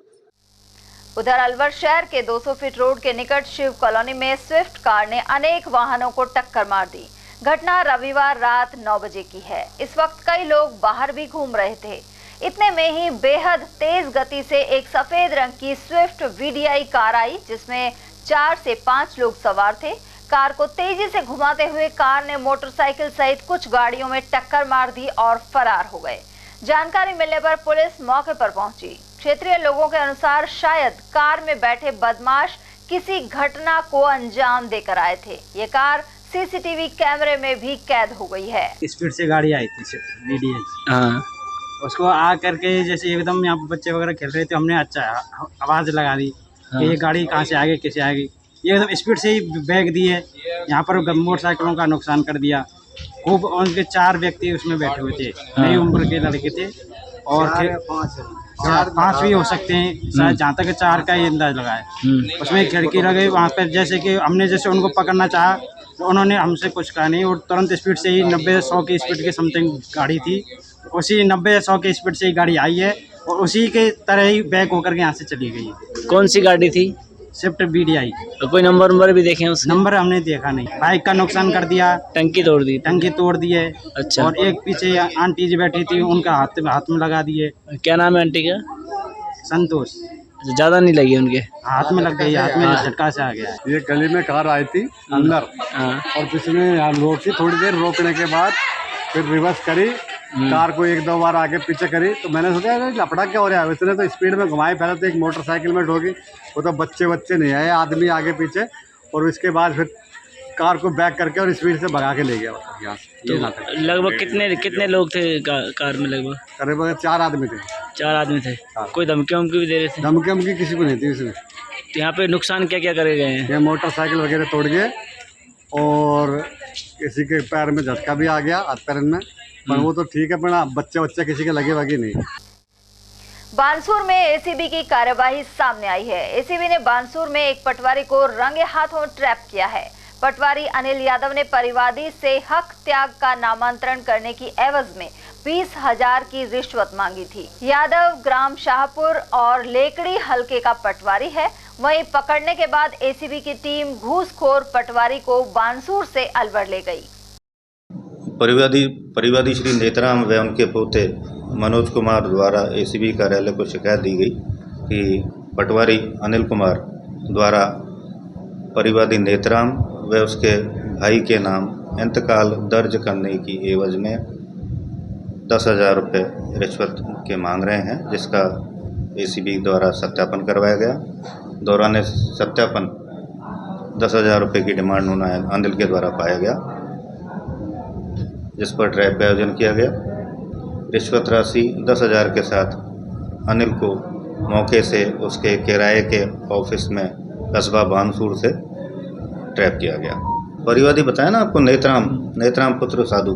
उधर अलवर शहर के 200 फीट रोड के निकट शिव कॉलोनी में स्विफ्ट कार ने अनेक वाहनों को टक्कर मार दी। घटना रविवार रात 9 बजे की है। इस वक्त कई लोग बाहर भी घूम रहे थे। इतने में ही बेहद तेज गति से एक सफेद रंग की स्विफ्ट VDI कार आई, जिसमें 4 से 5 लोग सवार थे। कार को तेजी से घुमाते हुए कार ने मोटरसाइकिल सहित कुछ गाड़ियों में टक्कर मार दी और फरार हो गए। जानकारी मिलने पर पुलिस मौके पर पहुंची। क्षेत्रीय लोगों के अनुसार शायद कार में बैठे बदमाश किसी घटना को अंजाम देकर आए थे। ये कार CCTV कैमरे में भी कैद हो गई है। स्पीड से गाड़ी आई थी VDI। हाँ, उसको आ करके जैसे एकदम यहाँ बच्चे वगैरह खेल रहे थे, हमने अच्छा आवाज़ लगा दी कि ये गाड़ी कहाँ से आएगी, कैसे आएगी। ये एकदम स्पीड से ही बैग दिए, यहाँ पर मोटरसाइकिलों का नुकसान कर दिया। खूब उनके 4 व्यक्ति उसमें बैठे हुए थे, नई उम्र के लड़के थे और 5 भी हो सकते हैं शायद, जहाँ तक 4 का ही अंदाज लगाए। उसमें खिड़की लगे, वहाँ पर जैसे कि हमने जैसे उनको पकड़ना चाहा तो उन्होंने हमसे कुछ कहा नहीं और तुरंत स्पीड से ही 90-100 की स्पीड के समथिंग गाड़ी थी। उसी 90-100 की स्पीड से ही गाड़ी आई है और उसी के तरह ही बैक होकर के यहाँ से चली गई। कौन सी गाड़ी थी? Swift VDI। तो कोई नंबर भी देखे उसने? नंबर हमने देखा नहीं। बाइक का नुकसान कर दिया, टंकी तोड़ दी। टंकी तोड़ दिए। अच्छा। और एक पीछे आंटी जी बैठी थी, उनका हाथ में लगा दिए। क्या नाम है आंटी का? संतोष। ज्यादा नहीं लगी उनके? हाथ में लग गई, हाथ में झटका से आ गया। ये गली में कार आई थी अंदर और किसी ने यहाँ रोकी, थोड़ी देर रोकने के बाद फिर रिवर्स करी, कार को 1-2 बार आगे पीछे करी। तो मैंने सोचा लपड़ा क्या हो रहा है, इसने तो स्पीड में घुमाई। पहले तो एक मोटरसाइकिल में ठोकी, वो तो बच्चे नहीं आए, आदमी आगे पीछे। और उसके बाद फिर कार को बैक करके और स्पीड से भगा के ले गया यहाँ से। तो लगभग कितने लोग थे कार में? लगभग करीब 4 आदमी थे। 4 आदमी थे। कोई धमकी भी दे रहे थे? धमकी किसी को नहीं थी इसमें। तो यहाँ पे नुकसान क्या करे गए हैं? ये मोटरसाइकिल वगैरह तोड़ गए और किसी के पैर में झटका भी आ गया, हाथ पैर में। पर वो तो ठीक है, पर बच्चे किसी के लगे वगे नहीं। बानसूर में ACB की कार्यवाही सामने आई है। ACB ने बानसूर में एक पटवारी को रंगे हाथों ट्रैप किया है। पटवारी अनिल यादव ने परिवादी से हक त्याग का नामांतरण करने की एवज में 20,000 की रिश्वत मांगी थी। यादव ग्राम शाहपुर और लेकड़ी हलके का पटवारी है। वहीं पकड़ने के बाद ACB की टीम घूसखोर पटवारी को बानसूर से अलवर ले गई। परिवादी श्री नेतराम व उनके पोते मनोज कुमार द्वारा ACB कार्यालय को शिकायत दी गई कि पटवारी अनिल कुमार द्वारा परिवादी नेतराम व उसके भाई के नाम इंतकाल दर्ज करने की एवज में 10,000 रुपये रिश्वत के मांग रहे हैं, जिसका ACB द्वारा सत्यापन करवाया गया। दौरान सत्यापन 10,000 रुपये की डिमांड अनिल के द्वारा पाया गया, जिस पर ट्रैप का आयोजन किया गया। रिश्वत राशि 10,000 के साथ अनिल को मौके से उसके किराए के ऑफिस में कस्बा बानसूर से ट्रैप किया गया। परिवादी बताया ना आपको, नेत्राम पुत्र साधु।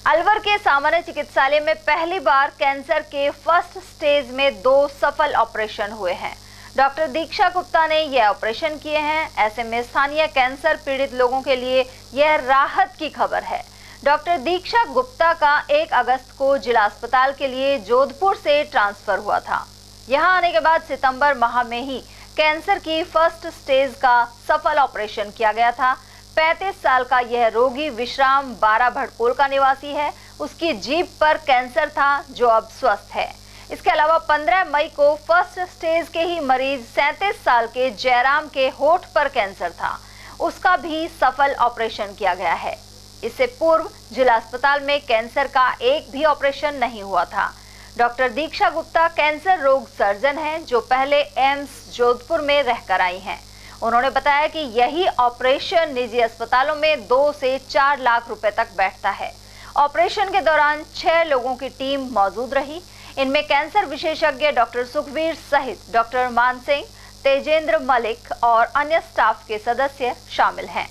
अलवर के सामान्य चिकित्सालय में पहली बार कैंसर के फर्स्ट स्टेज में 2 सफल ऑपरेशन हुए हैं। डॉक्टर दीक्षा गुप्ता ने यह ऑपरेशन किए हैं। ऐसे में स्थानीय कैंसर पीड़ित लोगों के लिए यह राहत की खबर है। डॉक्टर दीक्षा गुप्ता का 1 अगस्त को जिला अस्पताल के लिए जोधपुर से ट्रांसफर हुआ था। यहां आने के बाद सितंबर माह में ही कैंसर की फर्स्ट स्टेज का सफल ऑपरेशन किया गया था। 35 साल का यह रोगी विश्राम 12 भड़कोल का निवासी है। उसकी जीभ पर कैंसर था जो अब स्वस्थ है। इसके अलावा 15 मई को फर्स्ट स्टेज के ही मरीज 37 साल के जयराम के होठ पर कैंसर था, उसका भी सफल ऑपरेशन किया गया है। इससे पूर्व जिला अस्पताल में कैंसर का एक भी ऑपरेशन नहीं हुआ था। डॉक्टर दीक्षा गुप्ता कैंसर रोग सर्जन हैं जो पहले एम्स जोधपुर में रहकर आई हैं। उन्होंने बताया कि यही ऑपरेशन निजी अस्पतालों में 2 से 4 लाख रुपए तक बैठता है। ऑपरेशन के दौरान 6 लोगों की टीम मौजूद रही। इनमें कैंसर विशेषज्ञ डॉक्टर सुखवीर सहित डॉक्टर मान सिंह, तेजेंद्र मलिक और अन्य स्टाफ के सदस्य शामिल हैं।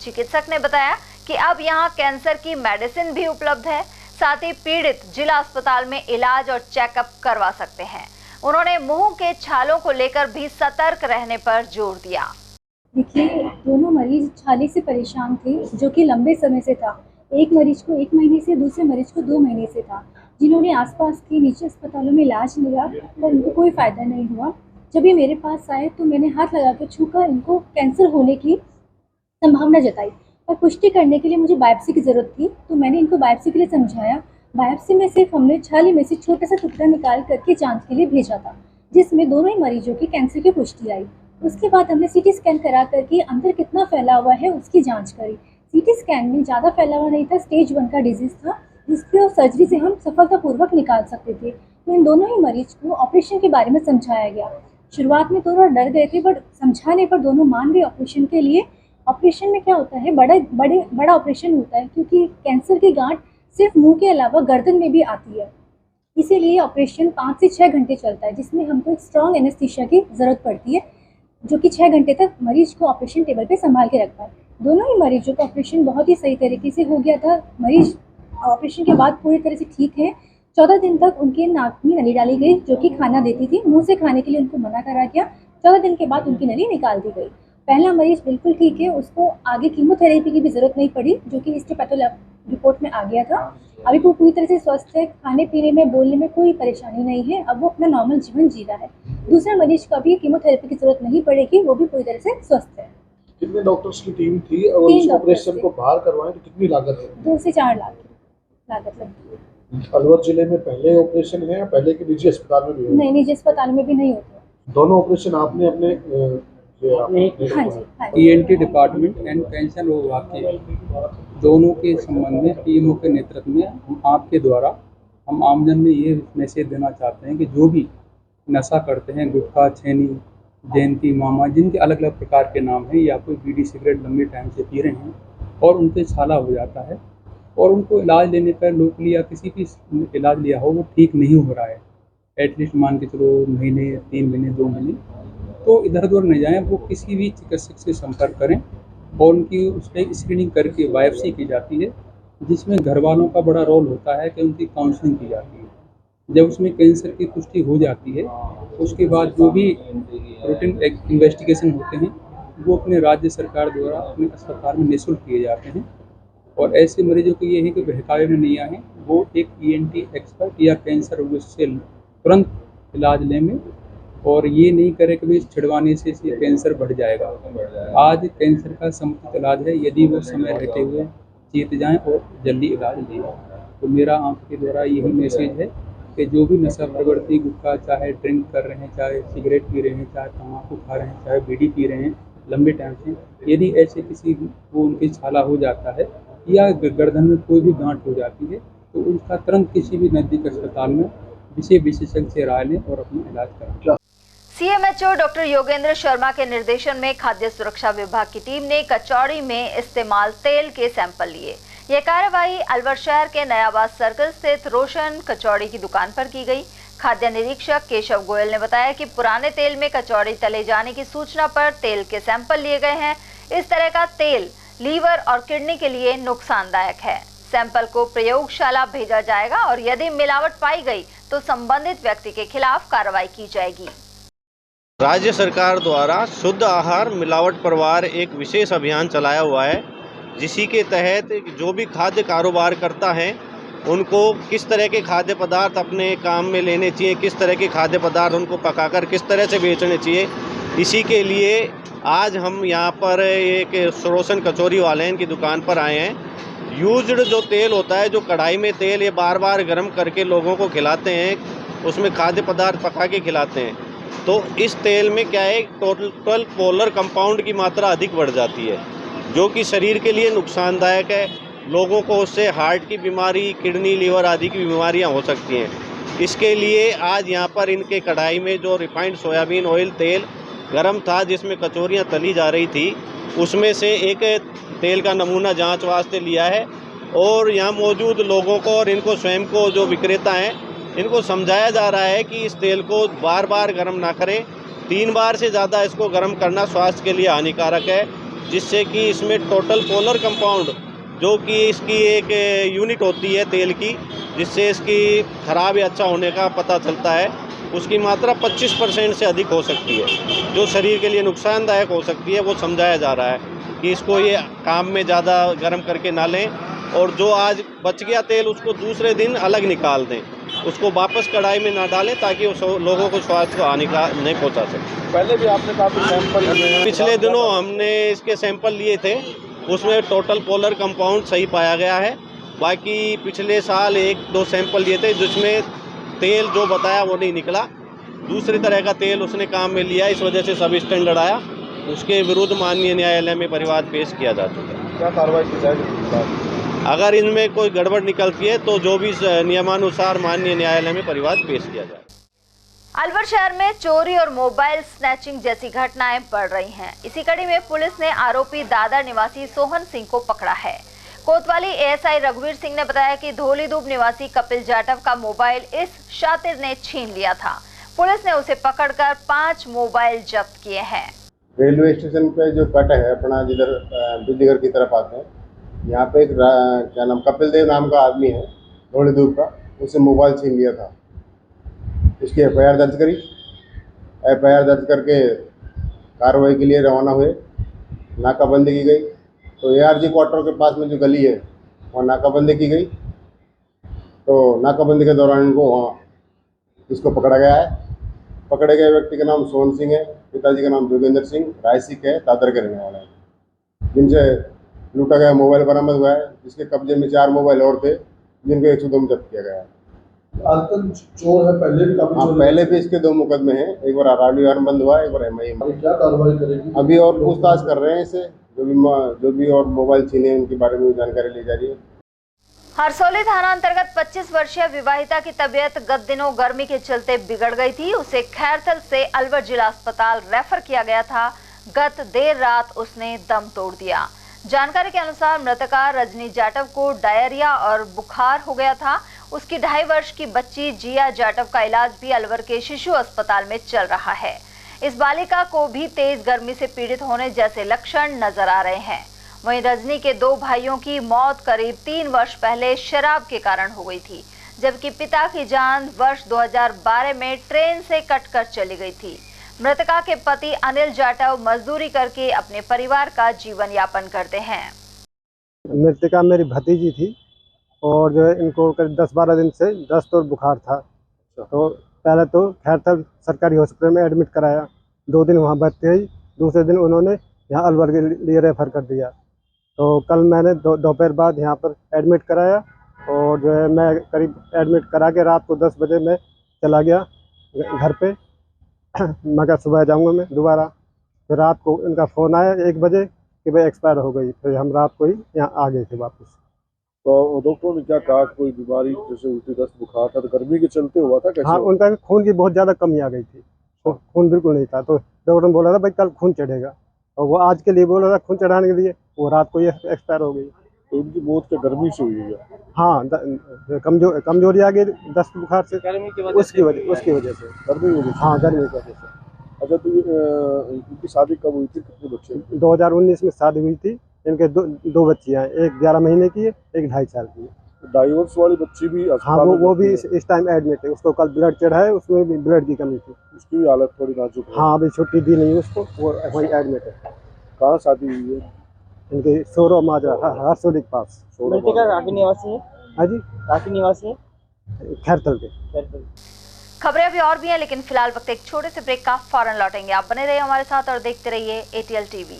चिकित्सक ने बताया कि अब यहां कैंसर की मेडिसिन भी उपलब्ध है। साथ ही पीड़ित जिला अस्पताल में इलाज और चेकअप करवा सकते हैं। उन्होंने मुंह के छालों को लेकर भी सतर्क रहने पर जोर दिया। देखिए, दोनों मरीज छाले से परेशान थे जो कि लंबे समय से था। एक मरीज को 1 महीने से, दूसरे मरीज को 2 महीने से था, जिन्होंने आसपास के निजी अस्पतालों में इलाज लिया पर उनको कोई फ़ायदा नहीं हुआ। जब ये मेरे पास आए तो मैंने हाथ लगा कर छूकर इनको कैंसर होने की संभावना जताई और पुष्टि करने के लिए मुझे बायोप्सी की ज़रूरत थी। तो मैंने इनको बायोप्सी के लिए समझाया। बायोप्सी में सिर्फ हमने छाले में से छोटा सा टुकड़ा निकाल करके जांच के लिए भेजा था, जिसमें दोनों ही मरीजों की कैंसर की पुष्टि आई। उसके बाद हमने सीटी स्कैन करा करके अंदर कितना फैला हुआ है उसकी जांच करी। सीटी स्कैन में ज़्यादा फैला हुआ नहीं था, स्टेज 1 का डिजीज़ था, जिसको सर्जरी से हम सफलतापूर्वक निकाल सकते थे। तो इन दोनों ही मरीज को ऑपरेशन के बारे में समझाया गया। शुरुआत में थोड़ा डर गए थे, बट समझाने पर दोनों मान गए ऑपरेशन के लिए। ऑपरेशन में क्या होता है, बड़ा ऑपरेशन होता है, क्योंकि कैंसर की गांठ सिर्फ मुंह के अलावा गर्दन में भी आती है। इसीलिए ऑपरेशन 5 से 6 घंटे चलता है, जिसमें हमको एक स्ट्रॉन्ग एनेस्थीसिया की ज़रूरत पड़ती है, जो कि 6 घंटे तक मरीज को ऑपरेशन टेबल पे संभाल के रखता है। दोनों ही मरीजों का ऑपरेशन बहुत ही सही तरीके से हो गया था। मरीज ऑपरेशन के बाद पूरी तरह से ठीक है। 14 दिन तक उनके नाक में नली डाली गई, जो कि खाना देती थी। मुँह से खाने के लिए उनको मना करा गया। 14 दिन के बाद उनकी नली निकाल दी गई। पहला मरीज बिल्कुल ठीक है, उसको आगे कीमोथेरेपी की भी ज़रूरत नहीं पड़ी, जो कि हिस्टोपैथोलैब रिपोर्ट में आ गया था। अभी वो पूरी तरह से स्वस्थ है, खाने पीने में, बोलने में कोई परेशानी नहीं है। अब वो अपना नॉर्मल जीवन जी रहा है। दूसरे मरीज को अभी कीमोथेरेपी की ज़रूरत नहीं पड़ेगी, वो भी पूरी तरह से स्वस्थ है। कितने डॉक्टर्स की टीम थी और इस ऑपरेशन को बाहर करवाएं तो कितनी लागत है? 2 से 4 लाख की लागत लगती है। अलवर जिले में पहले ऑपरेशन है या पहले के निजी अस्पताल में भी? नहीं, निजी अस्पताल में भी नहीं होते। दोनों ऑपरेशन आपने अपने ENT डिपार्टमेंट एंड कैंसर विभाग के दोनों के संबंध में पीएमओ के नेतृत्व में हम आपके द्वारा हम आमजन में ये मैसेज देना चाहते हैं कि जो भी नशा करते हैं, गुटखा, छेनी, जयंती, मामा, जिनके अलग अलग प्रकार के नाम हैं, या कोई बीड़ी सिगरेट लंबे टाइम से पी रहे हैं और उनके छाला हो जाता है और उनको इलाज लेने पर लोकली या किसी भी इलाज लिया हो वो ठीक नहीं हो रहा है, एटलीस्ट मान के चलो महीने, 3 महीने, 2 महीने, तो इधर उधर नहीं जाएं, वो किसी भी चिकित्सक से संपर्क करें और उनकी उस पर स्क्रीनिंग करके बायोप्सी की जाती है, जिसमें घर वालों का बड़ा रोल होता है कि उनकी काउंसलिंग की जाती है। जब उसमें कैंसर की पुष्टि हो जाती है उसके बाद जो भी रूटीन इन्वेस्टिगेशन होते हैं वो अपने राज्य सरकार द्वारा अपने अस्पताल में निःशुल्क किए जाते हैं। और ऐसे मरीजों को ये है कि बहकावे में नहीं आए, वो एक ENT एक्सपर्ट या कैंसर रोग से तुरंत इलाज लें में, और ये नहीं करे कि छिड़वाने से कैंसर बढ़ जाएगा। आज कैंसर का समुचित इलाज है यदि वो समय रहते हुए चेत जाएं और जल्दी इलाज लें। तो मेरा आपके द्वारा यही मैसेज है कि जो भी नशा प्रवृत्ति, गुटखा, चाहे ड्रिंक कर रहे हैं, चाहे सिगरेट पी रहे हैं, चाहे तम्बाकू खा रहे हैं, चाहे बीड़ी पी रहे हैं लंबे टाइम से, यदि ऐसे किसी को उनकी छाला हो जाता है या गर्दन में कोई भी गांठ हो जाती है तो उनका तुरंत किसी भी नज़दीक अस्पताल में विशेषज्ञ से राय लें और अपना इलाज कराएं। सीएमएचओ डॉक्टर योगेंद्र शर्मा के निर्देशन में खाद्य सुरक्षा विभाग की टीम ने कचौड़ी में इस्तेमाल तेल के सैंपल लिए। यह कार्रवाई अलवर शहर के नयाबाद सर्कल स्थित रोशन कचौड़ी की दुकान पर की गई। खाद्य निरीक्षक केशव गोयल ने बताया कि पुराने तेल में कचौड़ी तले जाने की सूचना पर तेल के सैंपल लिए गए हैं। इस तरह का तेल लीवर और किडनी के लिए नुकसानदायक है। सैंपल को प्रयोगशाला भेजा जाएगा और यदि मिलावट पाई गई तो संबंधित व्यक्ति के खिलाफ कार्रवाई की जाएगी। राज्य सरकार द्वारा शुद्ध आहार मिलावट परवार एक विशेष अभियान चलाया हुआ है, जिसी के तहत जो भी खाद्य कारोबार करता है उनको किस तरह के खाद्य पदार्थ अपने काम में लेने चाहिए, किस तरह के खाद्य पदार्थ उनको पकाकर किस तरह से बेचने चाहिए। इसी के लिए आज हम यहाँ पर एक रोशन कचौरी वाले हैं, इनकी दुकान पर आए हैं। यूज्ड जो तेल होता है, जो कढ़ाई में तेल ये बार बार गर्म करके लोगों को खिलाते हैं, उसमें खाद्य पदार्थ पका के खिलाते हैं, तो इस तेल में क्या है, टोटल पोलर कंपाउंड की मात्रा अधिक बढ़ जाती है, जो कि शरीर के लिए नुकसानदायक है। लोगों को उससे हार्ट की बीमारी, किडनी, लीवर आदि की बीमारियां हो सकती हैं। इसके लिए आज यहाँ पर इनके कढ़ाई में जो रिफाइंड सोयाबीन ऑयल तेल गरम था, जिसमें कचौरियाँ तली जा रही थी, उसमें से एक तेल का नमूना जांच वास्ते लिया है और यहाँ मौजूद लोगों को और इनको स्वयं को जो विक्रेता हैं इनको समझाया जा रहा है कि इस तेल को बार बार गर्म ना करें। 3 बार से ज़्यादा इसको गर्म करना स्वास्थ्य के लिए हानिकारक है, जिससे कि इसमें टोटल पोलर कंपाउंड, जो कि इसकी एक यूनिट होती है तेल की, जिससे इसकी खराब या अच्छा होने का पता चलता है, उसकी मात्रा 25% से अधिक हो सकती है, जो शरीर के लिए नुकसानदायक हो सकती है। वो समझाया जा रहा है कि इसको ये काम में ज़्यादा गर्म करके ना लें और जो आज बच गया तेल उसको दूसरे दिन अलग निकाल दें, उसको वापस कढ़ाई में ना डालें, ताकि लोगों को स्वास्थ्य को हानिकारक नहीं पहुंचा सके। पहले भी आपने काफी सैंपल पिछले दिनों हमने इसके सैंपल लिए थे, उसमें टोटल पोलर कंपाउंड सही पाया गया है। बाकी पिछले साल 1-2 सैंपल लिए थे, जिसमें तेल जो बताया वो नहीं निकला, दूसरी तरह का तेल उसने काम में लिया, इस वजह से सब स्टैंडर्ड आया। उसके विरुद्ध माननीय न्यायालय में परिवाद पेश किया जा चुका है। क्या कार्रवाई की जाएगी? अगर इनमें कोई गड़बड़ निकलती है तो जो भी नियमानुसार माननीय न्यायालय में परिवाद पेश किया जाए। अलवर शहर में चोरी और मोबाइल स्नैचिंग जैसी घटनाएं बढ़ रही हैं। इसी कड़ी में पुलिस ने आरोपी दादर निवासी सोहन सिंह को पकड़ा है। कोतवाली एएसआई रघुवीर सिंह ने बताया कि धोलीधूप निवासी कपिल जाटव का मोबाइल इस शातिर ने छीन लिया था। पुलिस ने उसे पकड़कर 5 मोबाइल जब्त किए हैं। रेलवे स्टेशन पे जो कट है अपना, जिधर बिजलीघर की तरफ आते हैं, यहाँ पे एक क्या नाम कपिल देव नाम का आदमी है धोलीधूप का, उससे मोबाइल छीन लिया था। इसकी एफआईआर दर्ज करी, एफआईआर दर्ज करके कार्रवाई के लिए रवाना हुए। नाकाबंदी की गई तो एआरजी क्वार्टर के पास में जो गली है वहाँ नाकाबंदी की गई। तो नाकाबंदी के दौरान इनको वहाँ इसको पकड़ा गया है। पकड़े गए व्यक्ति का नाम सोहन सिंह है, पिताजी का नाम जोगेंद्र सिंह, रायसी के दादर के रहने वाले हैं। जिनसे लूटा गया मोबाइल बरामद हुआ है, जिसके कब्जे में 4 मोबाइल और थे, जिनको 102 में जब्त किया गया है। आजकल चोर है, पहले भी काफी चोर पहले भी इसके 2 मुकदमे हैं, एक बार आरआरडी बंद हुआ, एक बार एमआई। क्या कार्रवाई करेगी? अभी और पूछताछ कर रहे हैं इसे, जो भी और मोबाइल छीने हैं उनके बारे में जानकारी ली जा रही है। हरसौली थाना अंतर्गत 25 वर्षीय विवाहिता की तबीयत गत दिनों गर्मी के चलते बिगड़ गई थी। उसे खैरथल से अलवर जिला अस्पताल रेफर किया गया था। गत देर रात उसने दम तोड़ दिया। जानकारी के अनुसार मृतका रजनी जाटव को डायरिया और बुखार हो गया था। उसकी 2.5 वर्ष की बच्ची जिया जाटव का इलाज भी अलवर के शिशु अस्पताल में चल रहा है। इस बालिका को भी तेज गर्मी से पीड़ित होने जैसे लक्षण नजर आ रहे हैं। वहीं रजनी के 2 भाइयों की मौत करीब 3 वर्ष पहले शराब के कारण हो गई थी, जबकि पिता की जान वर्ष 2012 में ट्रेन से कटकर चली गई थी। मृतका के पति अनिल जाटव मजदूरी करके अपने परिवार का जीवन यापन करते हैं। मृतका मेरी भतीजी थी और जो है इनको करीब 10-12 दिन से दस्त और बुखार था। तो पहले तो खैरथल सरकारी हॉस्पिटल में एडमिट कराया, 2 दिन वहाँ भर्ती हुई, दूसरे दिन उन्होंने यहाँ अलवर के लिए रेफर कर दिया। तो कल मैंने दोपहर बाद यहाँ पर एडमिट कराया और जो है मैं करीब एडमिट करा के रात को 10 बजे मैं चला गया घर पे। मैं क्या सुबह जाऊँगा मैं दोबारा। फिर रात को इनका फ़ोन आया 1 बजे कि भाई एक्सपायर हो गई। फिर हम रात को ही यहाँ आ गए थे वापस। तो डॉक्टर ने क्या कहा, कोई बीमारी जैसे उल्टी दस्त बुखार था तो गर्मी के चलते हुआ था कैसे? हाँ, उनका खून की बहुत ज़्यादा कमी आ गई थी। खून बिल्कुल नहीं था। तो डॉक्टर ने बोला था भाई कल खून चढ़ेगा, और वो आज के लिए बोला था खून चढ़ाने के लिए, वो रात को ये एक्सपायर हो गई। तो उनकी मौत क्या गर्मी से हुई है? हाँ, कमजोरी आ गई दस्त बुखार से, उसकी वजह से। हाँ, गर्मी की वजह से। अच्छा, तो इनकी शादी कब हुई थी, कितने बच्चे? 2019 में शादी हुई थी। इनके दो बच्चियाँ हैं, एक 11 महीने की है, एक 2.5 साल की है। डाइवोर्स वाली बच्ची भी? हाँ, वो भी इस टाइम एडमिट है। उसको कल ब्लड चढ़ा है, उसमें भी ब्लड की कमी थी। उसकी भी हालत थोड़ी नाजुक है। हाँ, अभी छुट्टी दी नहीं उसको, वो वहीं एडमिट है। कहाँ शादी हुई है? इनके सोरो माजरा हरसोली के पास। काफी निवासी है? हाँ जी, काफी निवासी है खैरतल के। खबरें अभी और भी हैं, लेकिन फिलहाल वक्त एक छोटे से ब्रेक का, फौरन लौटेंगे। आप बने रहिए हमारे साथ और देखते रहिए ATL TV।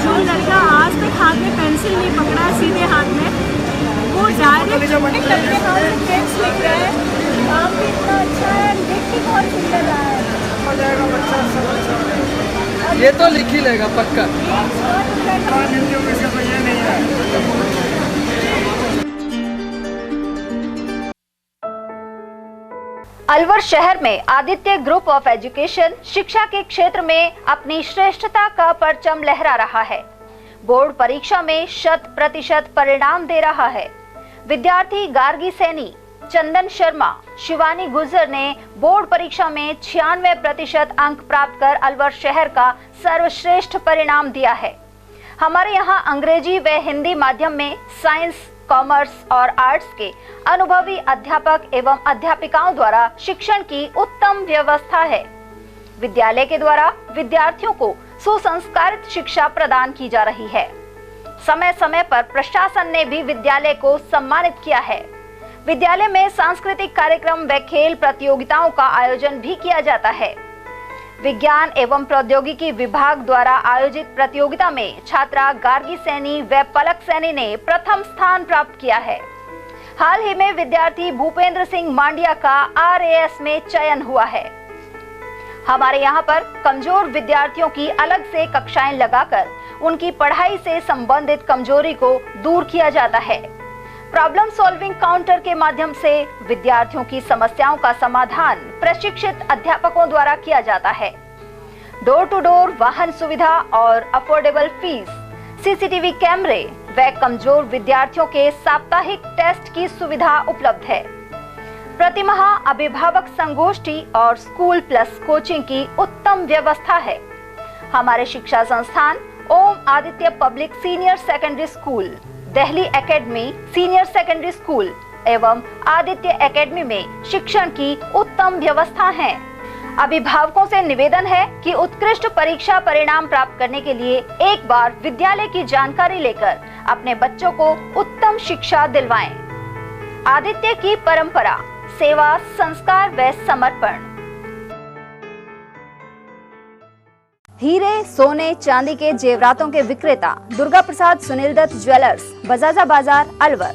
जो लड़का आज तक हाथ में पेंसिल नहीं पकड़ा है सीधे हाथ में, वो डायरेक्ट लड़के हाथ में पेंस लिख रहा है। काम भी इतना अच्छा है, देख के बहुत सुंदर रहा है। हो जाएगा बच्चा, सब अच्छा है। ये तो लिख ही लेगा पक्का। अलवर शहर में आदित्य ग्रुप ऑफ एजुकेशन शिक्षा के क्षेत्र में अपनी श्रेष्ठता का परचम लहरा रहा है। बोर्ड परीक्षा में 100% परिणाम दे रहा है। विद्यार्थी गार्गी सैनी, चंदन शर्मा, शिवानी गुर्जर ने बोर्ड परीक्षा में 96% अंक प्राप्त कर अलवर शहर का सर्वश्रेष्ठ परिणाम दिया है। हमारे यहाँ अंग्रेजी व हिंदी माध्यम में साइंस, कॉमर्स और आर्ट्स के अनुभवी अध्यापक एवं अध्यापिकाओं द्वारा शिक्षण की उत्तम व्यवस्था है। विद्यालय के द्वारा विद्यार्थियों को सुसंस्कारित शिक्षा प्रदान की जा रही है। समय समय पर प्रशासन ने भी विद्यालय को सम्मानित किया है। विद्यालय में सांस्कृतिक कार्यक्रम व खेल प्रतियोगिताओं का आयोजन भी किया जाता है। विज्ञान एवं प्रौद्योगिकी विभाग द्वारा आयोजित प्रतियोगिता में छात्रा गार्गी सैनी व पलक सैनी ने प्रथम स्थान प्राप्त किया है। हाल ही में विद्यार्थी भूपेंद्र सिंह मांडिया का RAS में चयन हुआ है। हमारे यहाँ पर कमजोर विद्यार्थियों की अलग से कक्षाएं लगाकर उनकी पढ़ाई से संबंधित कमजोरी को दूर किया जाता है। प्रॉब्लम सॉल्विंग काउंटर के माध्यम से विद्यार्थियों की समस्याओं का समाधान प्रशिक्षित अध्यापकों द्वारा किया जाता है। डोर टू डोर वाहन सुविधा और अफोर्डेबल फीस, CCTV कैमरे व कमजोर विद्यार्थियों के साप्ताहिक टेस्ट की सुविधा उपलब्ध है। प्रतिमाह अभिभावक संगोष्ठी और स्कूल प्लस कोचिंग की उत्तम व्यवस्था है। हमारे शिक्षा संस्थान Om Aditya public senior secondary school, Delhi academy senior secondary school एवं आदित्य एकेडमी में शिक्षण की उत्तम व्यवस्था है। अभिभावकों से निवेदन है कि उत्कृष्ट परीक्षा परिणाम प्राप्त करने के लिए एक बार विद्यालय की जानकारी लेकर अपने बच्चों को उत्तम शिक्षा दिलवाएं। आदित्य की परंपरा, सेवा, संस्कार व समर्पण। हीरे, सोने, चांदी के जेवरातों के विक्रेता दुर्गा प्रसाद सुनील दत्त ज्वेलर्स, बजाजा बाजार, अलवर।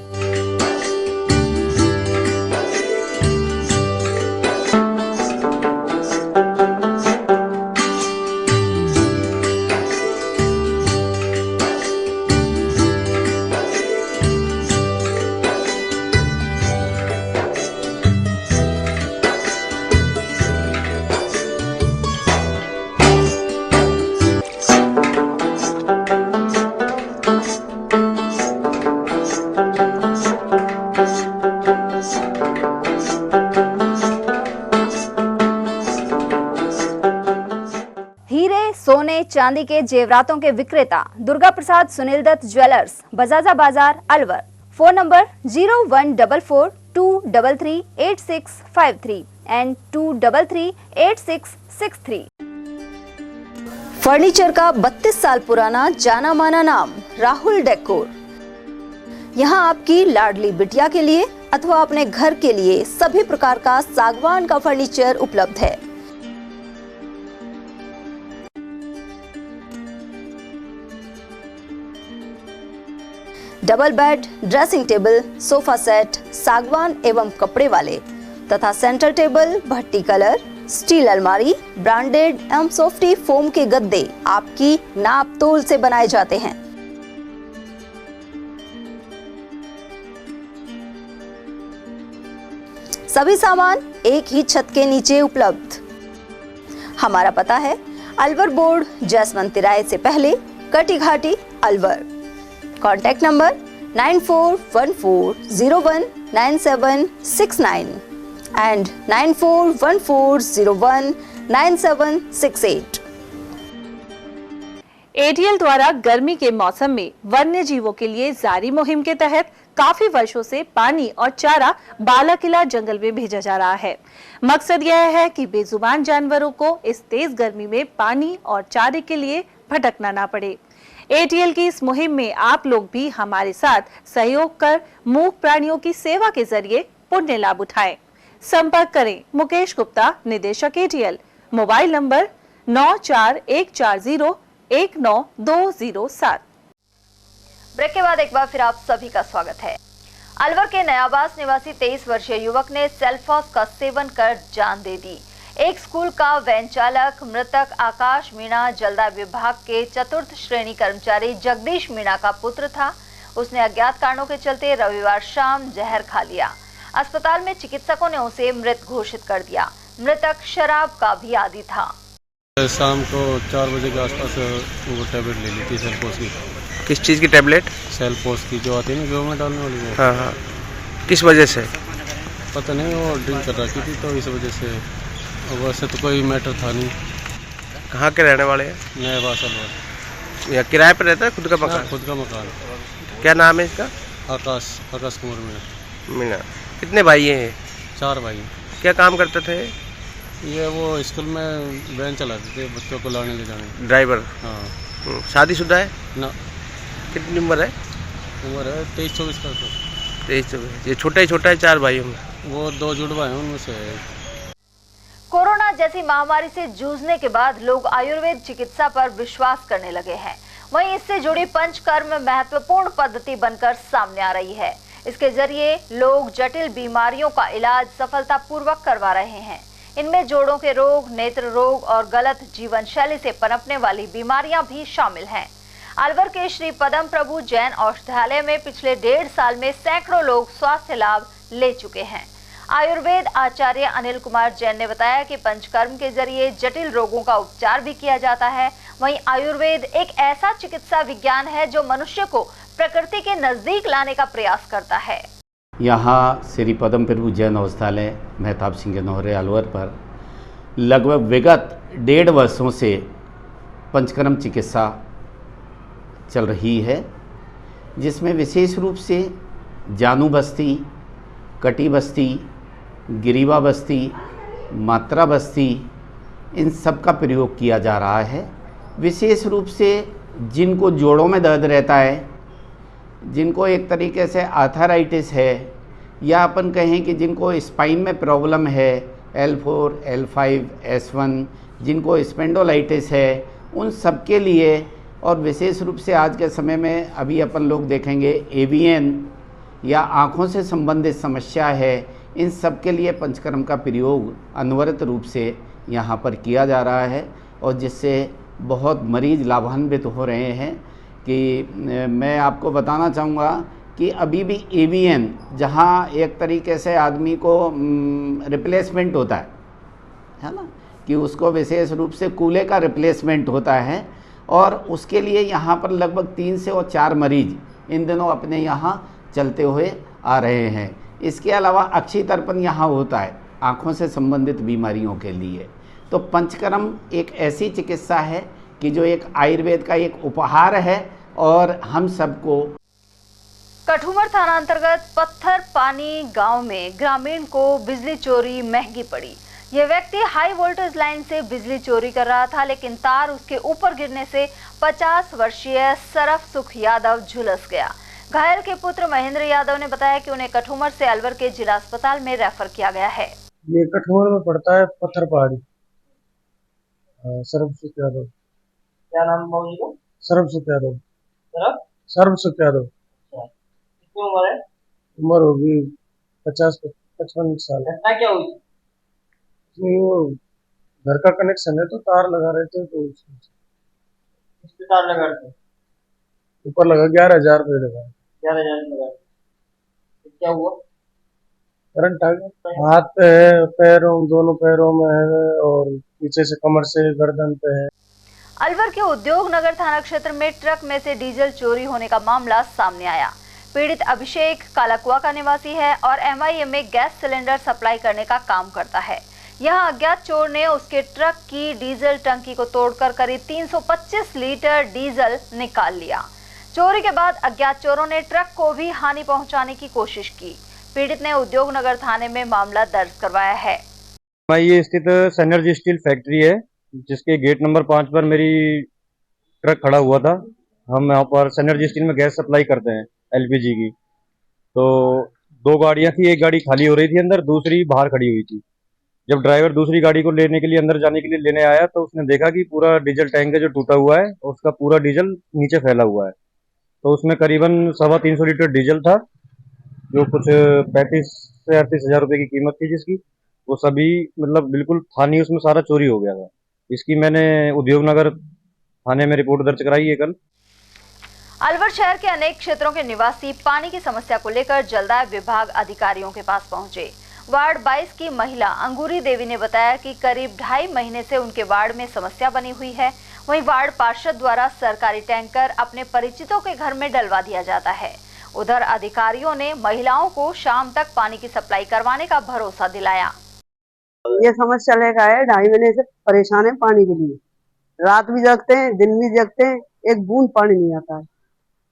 सोने चांदी के जेवरातों के विक्रेता दुर्गा प्रसाद सुनील दत्त ज्वेलर्स, बजाजा बाजार, Alwar. Phone number 0144233863 and 2338663। Furniture का 32 साल पुराना जाना माना नाम राहुल डेकोर। यहाँ आपकी लाडली बिटिया के लिए अथवा अपने घर के लिए सभी प्रकार का सागवान का फर्नीचर उपलब्ध है। Double bed, dressing table, sofa set सागवान एवं कपड़े वाले तथा सेंटर टेबल, भट्टी कलर, स्टील अलमारी, ब्रांडेड एवं सॉफ्टी फोम के गद्दे आपकी नाप तोल से बनाए जाते हैं। सभी सामान एक ही छत के नीचे उपलब्ध। हमारा पता है अलवर बोर्ड, जसवंत तिराहे से पहले, Kati Ghati, Alwar. Contact number 9414019769 and 9414019768। ATL द्वारा गर्मी के मौसम में वन्य जीवों के लिए जारी मुहिम के तहत काफी वर्षों से पानी और चारा बालाकिला जंगल में भेजा जा रहा है। मकसद यह है कि बेजुबान जानवरों को इस तेज गर्मी में पानी और चारे के लिए भटकना ना पड़े। एटीएल की इस मुहिम में आप लोग भी हमारे साथ सहयोग कर मूक प्राणियों की सेवा के जरिए पुण्य लाभ उठाएं। संपर्क करें मुकेश गुप्ता, निदेशक एटीएल, मोबाइल नंबर 9414019207। ब्रेक के बाद एक बार फिर आप सभी का स्वागत है। अलवर के नयाबास निवासी 23 वर्षीय युवक ने सेल्फॉस का सेवन कर जान दे दी। एक स्कूल का वैन चालक मृतक आकाश मीणा जलदाय विभाग के 4th श्रेणी कर्मचारी जगदीश मीणा का पुत्र था। उसने अज्ञात कारणों के चलते रविवार शाम जहर खा लिया। अस्पताल में चिकित्सकों ने उसे मृत घोषित कर दिया। मृतक शराब का भी आदी था। शाम को 4 बजे के आसपास वो टैबलेट ले ली थी सेल्फोस की। किस चीज़ की टैबलेट? सेल्फोस की, जो आती है ना गेहूं में डालने वाली वो। हाँ हाँ। किस वजह से? पता नहीं, वो ड्रिंक कर रखी थी तो इस वजह से। वैसे तो कोई मैटर था नहीं। कहाँ के रहने वाले हैं? नयाबास अलवर। या किराए पर रहता है? खुद का मकान? खुद का मकान। क्या नाम है इसका? आकाश कुमार मीणा। कितने भाई हैं? 4 भाई। क्या काम करते थे? ये वो स्कूल में वैन चलाते थे, बच्चों को लाने ले जाने। ड्राइवर? हाँ। शादीशुदा है? ना। कितनी उम्र है? उम्र है 23-24 का। 23-24। ये छोटा ही 4 भाइयों में? वो 2 जुड़वा हैं, उनमें से। कोरोना जैसी महामारी से जूझने के बाद लोग आयुर्वेद चिकित्सा पर विश्वास करने लगे हैं। वहीं इससे जुड़ी पंचकर्म महत्वपूर्ण पद्धति बनकर सामने आ रही है। इसके जरिए लोग जटिल बीमारियों का इलाज सफलतापूर्वक करवा रहे हैं। इनमें जोड़ों के रोग, नेत्र रोग और गलत जीवन शैली से पनपने वाली बीमारियां भी शामिल हैं। अलवर के श्री पदम प्रभु जैन औषधालय में पिछले 1.5 साल में सैकड़ों लोग स्वास्थ्य लाभ ले चुके हैं। आयुर्वेद आचार्य अनिल कुमार जैन ने बताया कि पंचकर्म के जरिए जटिल रोगों का उपचार भी किया जाता है। वहीं आयुर्वेद एक ऐसा चिकित्सा विज्ञान है जो मनुष्य को प्रकृति के नजदीक लाने का प्रयास करता है। यहाँ श्री पदम प्रभु जैन औषधालय मेहताब सिंह नोहरे अलवर पर लगभग विगत 1.5 वर्षों से पंचकर्म चिकित्सा चल रही है, जिसमें विशेष रूप से जानू बस्ती, कटी बस्ती, गिरीवा बस्ती, मात्रा बस्ती, इन सब का प्रयोग किया जा रहा है। विशेष रूप से जिनको जोड़ों में दर्द रहता है, जिनको एक तरीके से आर्थराइटिस है, या अपन कहें कि जिनको स्पाइन में प्रॉब्लम है, L4, L5, S1, जिनको स्पेंडोलाइटिस है, उन सब के लिए, और विशेष रूप से आज के समय में अभी अपन लोग देखेंगे एवियन या आँखों से संबंधित समस्या है, इन सब के लिए पंचकर्म का प्रयोग अनवरत रूप से यहाँ पर किया जा रहा है, और जिससे बहुत मरीज लाभान्वित हो रहे हैं। कि मैं आपको बताना चाहूँगा कि अभी भी एवियन, जहाँ एक तरीके से आदमी को रिप्लेसमेंट होता है ना, कि उसको विशेष रूप से कूल्हे का रिप्लेसमेंट होता है, और उसके लिए यहाँ पर लगभग 3 से 4 मरीज इन दिनों अपने यहाँ चलते हुए आ रहे हैं। इसके अलावा अक्षी तर्पण यहाँ होता है आँखों से संबंधित बीमारियों के लिए। तो पंचकर्म एक ऐसी चिकित्सा है कि जो एक आयुर्वेद का एक उपहार है, और हम सबको। कठुमर थाना अंतर्गत पत्थर पानी गांव में ग्रामीण को बिजली चोरी महंगी पड़ी। यह व्यक्ति हाई वोल्टेज लाइन से बिजली चोरी कर रहा था, लेकिन तार उसके ऊपर गिरने से 50 वर्षीय सरफ सुख यादव झुलस गया। घायल के पुत्र महेंद्र यादव ने बताया कि उन्हें कठुमर से अलवर के जिला अस्पताल में रेफर किया गया है। ये कठुमर में पड़ता है पत्थर पहाड़ी। सरफ सुख यादव। क्या नाम बाबू जी का? सरफ सुख यादव। सरफ सुख यादव। कितनी उम्र है? उम्र होगी 50-55 साल। घटना क्या हुई? वो घर का कनेक्शन है, तो तार लगा रहे थे, तो उस पे तार लगा रहे थे, ऊपर लगा 11,000 रुपये लगा। 11,000 लगा। क्या हुआ? करंट आ गया। हाथ पे है, पैरों, दोनों पैरों में है और पीछे से कमर से गर्दन पे है। अलवर के उद्योग नगर थाना क्षेत्र में ट्रक में से डीजल चोरी होने का मामला सामने आया। पीड़ित अभिषेक कालाकुआ का निवासी है और MIM में गैस सिलेंडर सप्लाई करने का काम करता है। यहां अज्ञात चोर ने उसके ट्रक की डीजल टंकी को तोड़कर करीब 325 लीटर डीजल निकाल लिया। चोरी के बाद अज्ञात चोरों ने ट्रक को भी हानि पहुंचाने की कोशिश की। पीड़ित ने उद्योग नगर थाने में मामला दर्ज करवाया है। ये स्थित सैनर्जी स्टील फैक्ट्री है, जिसके गेट नंबर 5 पर मेरी ट्रक खड़ा हुआ था। हम यहाँ पर सैनर्जी स्टील में गैस सप्लाई करते हैं LPG की। तो 2 गाड़ियाँ थी, एक गाड़ी खाली हो रही थी अंदर, दूसरी बाहर खड़ी हुई थी। जब ड्राइवर दूसरी गाड़ी को लेने के लिए अंदर जाने के लिए लेने आया तो उसने देखा कि पूरा डीजल टैंक है जो टूटा हुआ है और उसका पूरा डीजल नीचे फैला हुआ है। तो उसमें करीबन 350 लीटर डीजल था, जो कुछ 35 से 38 हज़ार रुपये की कीमत थी, जिसकी वो सभी मतलब बिल्कुल था नहीं, उसमें सारा चोरी हो गया था। इसकी मैंने उद्योग नगर थाने में रिपोर्ट दर्ज कराई है कल। अलवर शहर के अनेक क्षेत्रों के निवासी पानी की समस्या को लेकर जलदाय विभाग अधिकारियों के पास पहुंचे। वार्ड 22 की महिला अंगूरी देवी ने बताया कि करीब 2.5 महीने से उनके वार्ड में समस्या बनी हुई है। वहीं वार्ड पार्षद द्वारा सरकारी टैंकर अपने परिचितों के घर में डलवा दिया जाता है। उधर अधिकारियों ने महिलाओं को शाम तक पानी की सप्लाई करवाने का भरोसा दिलाया। ये समस्या लेकर आए, 2.5 महीने से परेशान है पानी के लिए। रात भी जगते हैं, दिन भी जगते हैं, एक बूंद पानी नहीं आता है।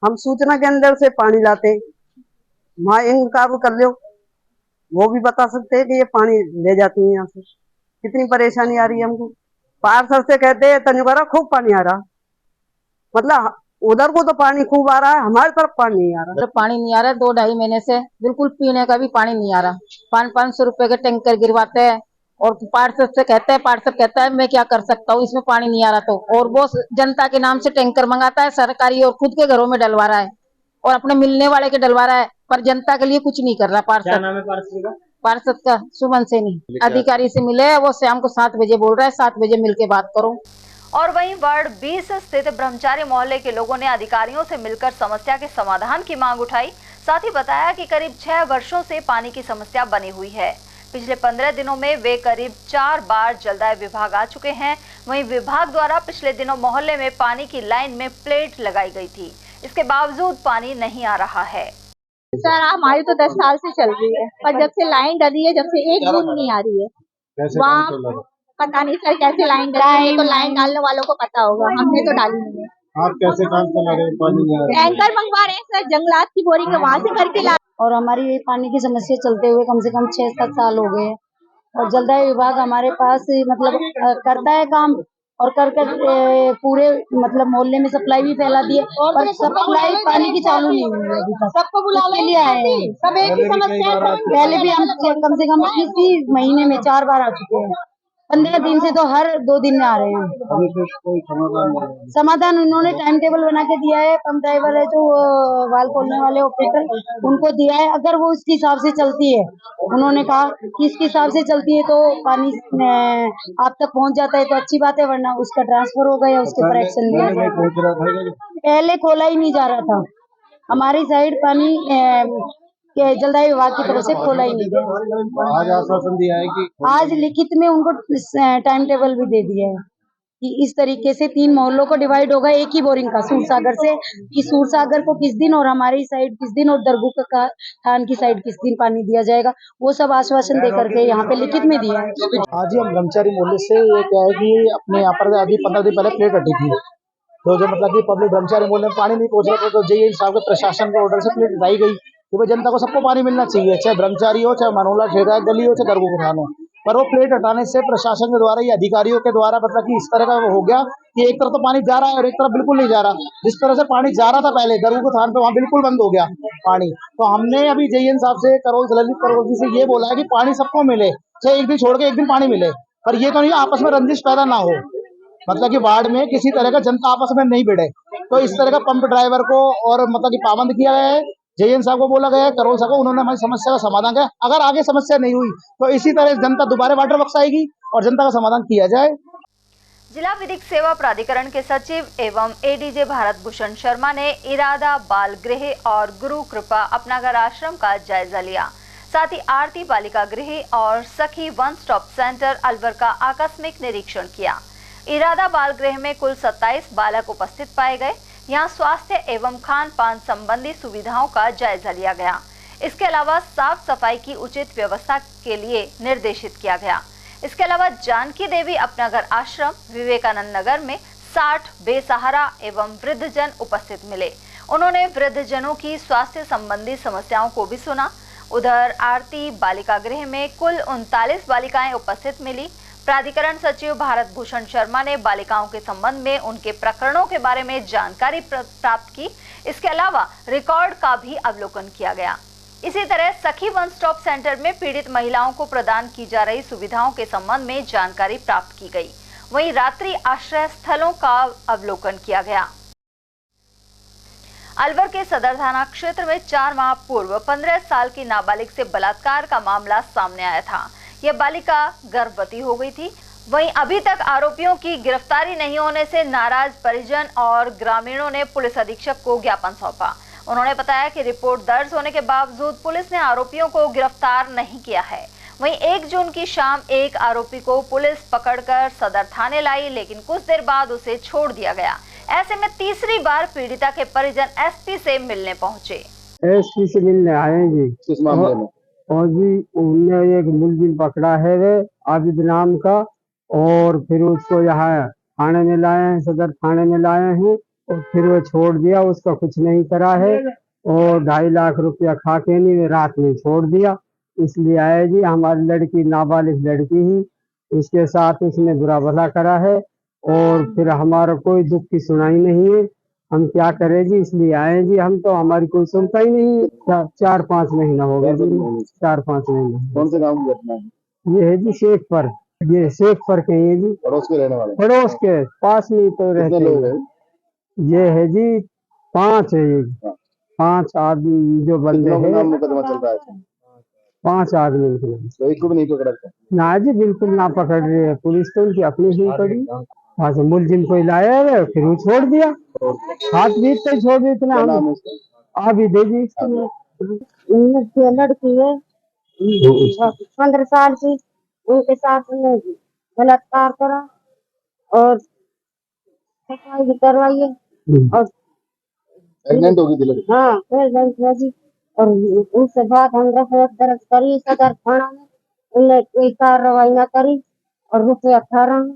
हम सूचना के अंदर से पानी लाते हैं, वहाँ इंकार कर लो, वो भी बता सकते हैं कि ये पानी ले जाती है यहाँ से। कितनी परेशानी आ रही है हमको। पार्षद से कहते हैं तंजवारा खूब पानी आ रहा, मतलब उधर को तो पानी खूब आ रहा है, हमारी तरफ पानी नहीं आ रहा। तो पानी नहीं आ रहा है 2-2.5 महीने से, बिल्कुल पीने का भी पानी नहीं आ रहा। 500 रुपए के टैंकर गिरवाते हैं और पार्षद से कहते हैं, पार्षद कहता है मैं क्या कर सकता हूँ, इसमें पानी नहीं आ रहा तो। और वो जनता के नाम से टैंकर मंगाता है सरकारी और खुद के घरों में डलवा रहा है और अपने मिलने वाले के डलवा रहा है, पर जनता के लिए कुछ नहीं कर रहा पार्षद। क्या नाम है पार्षद का? पार्षद का सुमन सैनी। अधिकारी से मिले, वो शाम को 7 बजे बोल रहा है, 7 बजे मिलके बात करो। और वहीं वार्ड 20 स्थित ब्रह्मचारी मोहल्ले के लोगों ने अधिकारियों से मिलकर समस्या के समाधान की मांग उठाई। साथ ही बताया कि करीब 6 वर्षों से पानी की समस्या बनी हुई है। पिछले 15 दिनों में वे करीब 4 बार जलदाय विभाग आ चुके हैं। वहीं विभाग द्वारा पिछले दिनों मोहल्ले में पानी की लाइन में प्लेट लगाई गई थी, इसके बावजूद पानी नहीं आ रहा है। सर हमारी तो 10 साल से चल रही है, पर जब से लाइन डली है, जब से एक बूंद नहीं आ रही है। वहाँ पता नहीं सर कैसे लाइन डली है, तो लाइन डालने वालों को पता होगा, हमने तो डाली नहीं है। आप कैसे काम चला रहे हैं? पानी नहीं आ रहा है। टैंकर मंगवा रहे हैं सर, जंगलात की बोरी के वहाँ से भर के ला। और हमारी ये पानी की समस्या चलते हुए कम से कम 6-7 साल हो गए और जलदाय विभाग हमारे पास मतलब करता है काम और कर पूरे मतलब मोहल्ले में सप्लाई भी फैला दी है और सप्लाई पानी की चालू नहीं हुई है अभी तक। सबको बुला लिए आए हैं, सब एक ही समस्या है। पहले भी हम कम से कम इसी महीने में 4 बार आ चुके हैं। 15 दिन से तो हर 2 दिन में आ रहे हैं। अभी तो कोई समाधान उन्होंने टाइम टेबल बना के दिया है। पंप ड्राइवर है जो वाल खोलने वाले ऑपरेटर, उनको दिया है। अगर वो इसके हिसाब से चलती है, उन्होंने कहा कि इसके हिसाब से चलती है तो पानी आप तक पहुंच जाता है तो अच्छी बात है, वरना उसका ट्रांसफर होगा या उसके ऊपर एक्शन लिया जाएगा। पहले खोला ही नहीं जा रहा था, हमारी साइड पानी के जलदाय विभाग की तरफ से खोला ही नहीं गया। आज आश्वासन दिया है कि आज लिखित में उनको टाइम टेबल भी दे दिया है कि इस तरीके से 3 मोहल्लों को डिवाइड होगा एक ही बोरिंग का, सूरसागर से, कि सूरसागर को किस दिन और हमारी साइड किस दिन और दरगू का थान की साइड किस दिन पानी दिया जाएगा, वो सब आश्वासन दे करके यहाँ पे लिखित में दिया है। आज ही हम ब्रह्मचारी मोहल्ले से, ये क्या है कि अपने यहाँ पर अभी 15 दिन पहले प्लेट हटी थी, तो जो मतलब कि पब्लिक ब्रह्मचारी मोहल्ले में पानी नहीं पहुंच रहा था, तो JE साहब के प्रशासन के ऑर्डर से प्लेट हटाई गई कि भाई जनता को सबको पानी मिलना चाहिए, चाहे ब्रह्मचारी हो, चाहे मनोला ठेका गली हो, चाहे दरगू थान हो। पर वो प्लेट हटाने से प्रशासन के द्वारा, ये अधिकारियों के द्वारा मतलब कि इस तरह का हो गया कि एक तरफ तो पानी जा रहा है और एक तरफ बिल्कुल नहीं जा रहा। जिस तरह से पानी जा रहा था पहले दरगू थान पे, वहाँ बिल्कुल बंद हो गया पानी। तो हमने अभी JN साहब से, ललित करोल जी से ये बोला है कि पानी सबको मिले, चाहे एक दिन छोड़ के एक दिन पानी मिले, पर ये तो नहीं आपस में रंजिश पैदा ना हो, मतलब कि वार्ड में किसी तरह का जनता आपस में नहीं भिड़े। तो इस तरह का पंप ड्राइवर को और मतलब कि पाबंद किया गया है। JN साहब को बोला गया है, करोल साहब को, उन्होंने हमारी समस्या का समाधान किया। अगर आगे समस्या नहीं हुई तो इसी तरह जनता दोबारा वाटर बक्स आएगी और जनता का समाधान किया जाए। जिला विधिक सेवा प्राधिकरण के सचिव एवं ADJ भारत भूषण शर्मा ने इरादा बाल गृह और गुरु कृपा अपना घर आश्रम का जायजा लिया। साथ ही आरती बालिका गृह और सखी वन स्टॉप सेंटर अलवर का आकस्मिक निरीक्षण किया। इरादा बाल गृह में कुल 27 बालक उपस्थित पाए गए। यहाँ स्वास्थ्य एवं खान पान संबंधी सुविधाओं का जायजा लिया गया। इसके अलावा साफ सफाई की उचित व्यवस्था के लिए निर्देशित किया गया। इसके अलावा जानकी देवी अपनागर आश्रम विवेकानंद नगर में 60 बेसहारा एवं वृद्धजन उपस्थित मिले। उन्होंने वृद्धजनों की स्वास्थ्य संबंधी समस्याओं को भी सुना। उधर आरती बालिका गृह में कुल 39 बालिकाएं उपस्थित मिली। प्राधिकरण सचिव भारत भूषण शर्मा ने बालिकाओं के संबंध में उनके प्रकरणों के बारे में जानकारी प्राप्त की। इसके अलावा रिकॉर्ड का भी अवलोकन किया गया। इसी तरह सखी वन स्टॉप सेंटर में पीड़ित महिलाओं को प्रदान की जा रही सुविधाओं के संबंध में जानकारी प्राप्त की गई। वहीं रात्रि आश्रय स्थलों का अवलोकन किया गया। अलवर के सदर थाना क्षेत्र में 4 माह पूर्व 15 साल की नाबालिग से बलात्कार का मामला सामने आया था। यह बालिका गर्भवती हो गई थी। वहीं अभी तक आरोपियों की गिरफ्तारी नहीं होने से नाराज परिजन और ग्रामीणों ने पुलिस अधीक्षक को ज्ञापन सौंपा। उन्होंने बताया कि रिपोर्ट दर्ज होने के बावजूद पुलिस ने आरोपियों को गिरफ्तार नहीं किया है। वहीं 1 जून की शाम एक आरोपी को पुलिस पकड़कर सदर थाने लाई, लेकिन कुछ देर बाद उसे छोड़ दिया गया। ऐसे में तीसरी बार पीड़िता के परिजन एसपी से मिलने पहुंचे। एसपी से मिलने आए जी। किस मामले में? और जी उनने एक मुलजिम पकड़ा है वे आबिद नाम का, और फिर उसको यहाँ थाने में लाए हैं, सदर थाने में लाए हैं, और फिर वो छोड़ दिया। उसका कुछ नहीं करा है और 2.5 लाख रुपया खा के नहीं वे रात में छोड़ दिया। इसलिए आए जी। हमारी लड़की नाबालिग लड़की ही, उसके साथ उसने बुरा भला करा है और फिर हमारा कोई दुख की सुनाई नहीं है। हम क्या करें जी, इसलिए आए जी। हम तो हमारी कोई सुनता ही नहीं। 4-5 महीना हो गया जी। 4-5 महीना। कौन से गाँव की घटना है? ये है जी शेखपुर। ये शेखपुर के हैं जी। पड़ोस के रहने वाले? पड़ोस के पास में तो रहते हैं। ये है जी 5 है ये। 5 आदमी जो बंदे हैं। मुकदमा चल रहा है 5 आदमी। तो एक को भी नहीं पकड़ा? ना जी, बिल्कुल ना पकड़ रही है पुलिस। तो उनकी अपनी ही पड़ी। वहाँ से मुलजिम को लाया है, फिर वो छोड़ दिया। हाथ बीत तो छोड़ दिया। इतना अभी दे दी। लड़की है 15 साल की, उनके साथ बलात्कार करा और सफाई भी करवाई है और प्रेग्नेंट हो गई थी लड़की। हाँ प्रेग्नेंट है जी। और उसके बाद हम रिपोर्ट दर्ज करी सदर थाना में, उन्हें कोई कार्रवाई न करी और रुपये 18।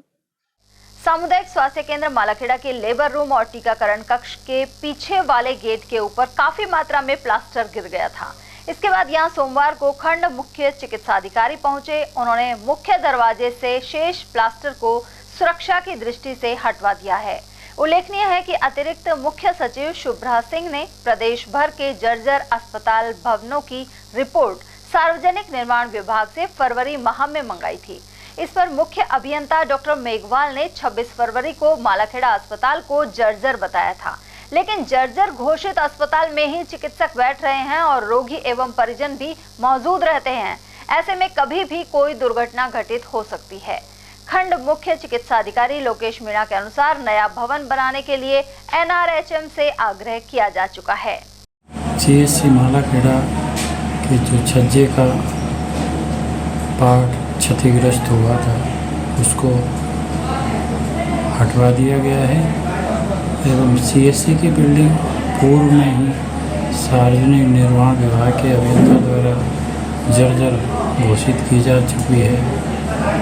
सामुदायिक स्वास्थ्य केंद्र मालाखेड़ा के लेबर रूम और टीकाकरण कक्ष के पीछे वाले गेट के ऊपर काफी मात्रा में प्लास्टर गिर गया था। इसके बाद यहां सोमवार को खंड मुख्य चिकित्सा अधिकारी पहुंचे। उन्होंने मुख्य दरवाजे से शेष प्लास्टर को सुरक्षा की दृष्टि से हटवा दिया है। उल्लेखनीय है कि अतिरिक्त मुख्य सचिव शुभ्रा सिंह ने प्रदेश भर के जर्जर अस्पताल भवनों की रिपोर्ट सार्वजनिक निर्माण विभाग से फरवरी माह में मंगाई थी। इस पर मुख्य अभियंता डॉक्टर मेघवाल ने 26 फरवरी को मालाखेड़ा अस्पताल को जर्जर बताया था, लेकिन जर्जर घोषित अस्पताल में ही चिकित्सक बैठ रहे हैं और रोगी एवं परिजन भी मौजूद रहते हैं। ऐसे में कभी भी कोई दुर्घटना घटित हो सकती है। खंड मुख्य चिकित्सा अधिकारी लोकेश मीणा के अनुसार नया भवन बनाने के लिए NRHM से आग्रह किया जा चुका है। CHC मालाखेड़ा के जो छज्जे का पार्ट क्षतिग्रस्त हुआ था उसको हटवा दिया गया है एवं CHC की बिल्डिंग पूर्व में ही सार्वजनिक निर्माण विभाग के अभियंता द्वारा जर्जर घोषित की जा चुकी है।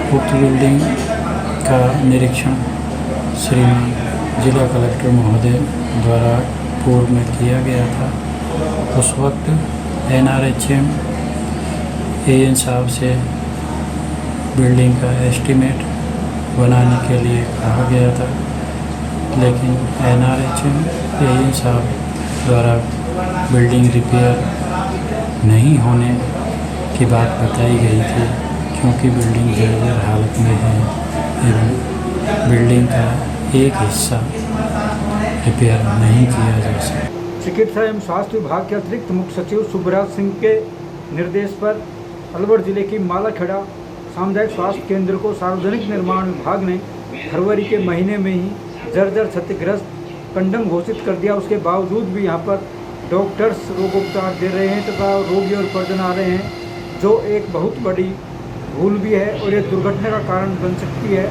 उक्त बिल्डिंग का निरीक्षण श्रीमान जिला कलेक्टर महोदय द्वारा पूर्व में किया गया था। उस वक्त NRHM AN साहब से बिल्डिंग का एस्टीमेट बनाने के लिए कहा गया था, लेकिन NRHM AN साहब द्वारा बिल्डिंग रिपेयर नहीं होने की बात बताई गई थी, क्योंकि बिल्डिंग जर्जर हालत में है एवं बिल्डिंग का एक हिस्सा रिपेयर नहीं किया जा सकता। चिकित्सा एवं स्वास्थ्य विभाग के अतिरिक्त मुख्य सचिव सुभराज सिंह के निर्देश पर अलवर जिले की मालाखेड़ा सामुदायिक स्वास्थ्य केंद्र को सार्वजनिक निर्माण विभाग ने फरवरी के महीने में ही जर्जर क्षतिग्रस्त कंडम घोषित कर दिया। उसके बावजूद भी यहाँ पर डॉक्टर्स रोगोपचार दे रहे हैं तथा रोगी और परिजन आ रहे हैं। जो एक बहुत बड़ी भूल भी है और ये दुर्घटना का कारण बन सकती है।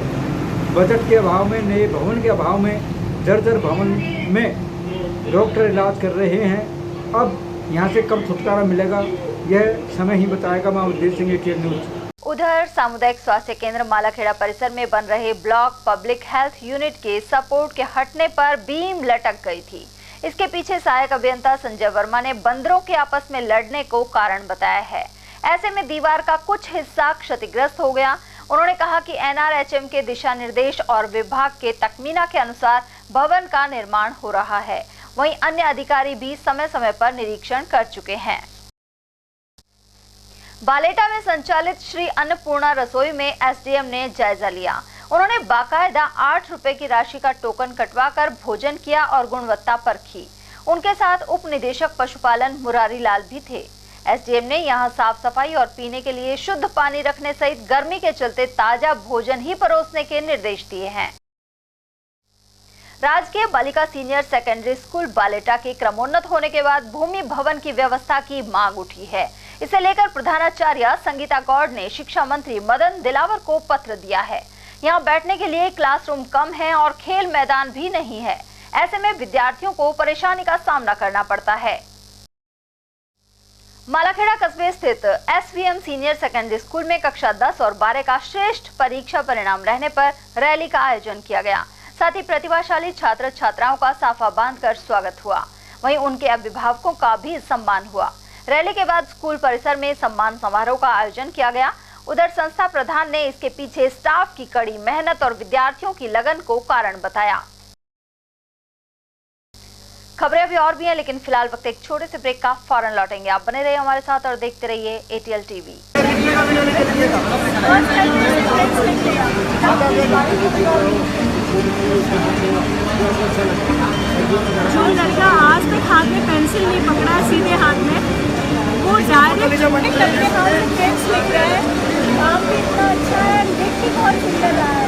बजट के अभाव में, नए भवन के अभाव में जर्जर भवन में डॉक्टर इलाज कर रहे हैं। अब यहाँ से कब छुटकारा मिलेगा यह समय ही बताएगा। मैं अवधेश सिंह, ATL न्यूज़। उधर सामुदायिक स्वास्थ्य केंद्र मालाखेड़ा परिसर में बन रहे ब्लॉक पब्लिक हेल्थ यूनिट के सपोर्ट के हटने पर बीम लटक गई थी। इसके पीछे सहायक अभियंता संजय वर्मा ने बंदरों के आपस में लड़ने को कारण बताया है। ऐसे में दीवार का कुछ हिस्सा क्षतिग्रस्त हो गया। उन्होंने कहा कि NRHM के दिशा निर्देश और विभाग के तकमीना के अनुसार भवन का निर्माण हो रहा है। वहीं अन्य अधिकारी भी समय समय पर निरीक्षण कर चुके हैं। बालेटा में संचालित श्री अन्नपूर्णा रसोई में SDM ने जायजा लिया। उन्होंने बाकायदा 8 रुपए की राशि का टोकन कटवाकर भोजन किया और गुणवत्ता परखी। उनके साथ उप निदेशक पशुपालन मुरारी लाल भी थे। SDM ने यहां साफ सफाई और पीने के लिए शुद्ध पानी रखने सहित गर्मी के चलते ताजा भोजन ही परोसने के निर्देश दिए हैं। राजकीय बालिका सीनियर सेकेंडरी स्कूल बालेटा के क्रमोन्नत होने के बाद भूमि भवन की व्यवस्था की मांग उठी है। इसे लेकर प्रधानाचार्य संगीता गौड़ ने शिक्षा मंत्री मदन दिलावर को पत्र दिया है। यहाँ बैठने के लिए क्लासरूम कम है और खेल मैदान भी नहीं है। ऐसे में विद्यार्थियों को परेशानी का सामना करना पड़ता है। मालाखेड़ा कस्बे स्थित SVM सीनियर सेकेंडरी स्कूल में कक्षा 10 और 12 का श्रेष्ठ परीक्षा परिणाम रहने पर रैली का आयोजन किया गया। साथ ही प्रतिभाशाली छात्र छात्राओं का साफा बांधकर स्वागत हुआ। वहीं उनके अभिभावकों का भी सम्मान हुआ। रैली के बाद स्कूल परिसर में सम्मान समारोह का आयोजन किया गया। उधर संस्था प्रधान ने इसके पीछे स्टाफ की कड़ी मेहनत और विद्यार्थियों की लगन को कारण बताया। खबरें अभी और भी हैं, लेकिन फिलहाल वक्त एक छोटे से ब्रेक का, फौरन लौटेंगे। आप बने रहिए हमारे साथ और देखते रहिए ATL TV। जो लड़का आज तक हाथ में पेंसिल नहीं पकड़ा सीधे हाथ में, वो डायरेक्ट अपने हाथ में पेंस लिख रहा है। काम भी इतना अच्छा है, लिख भी बहुत सुंदर रहा है।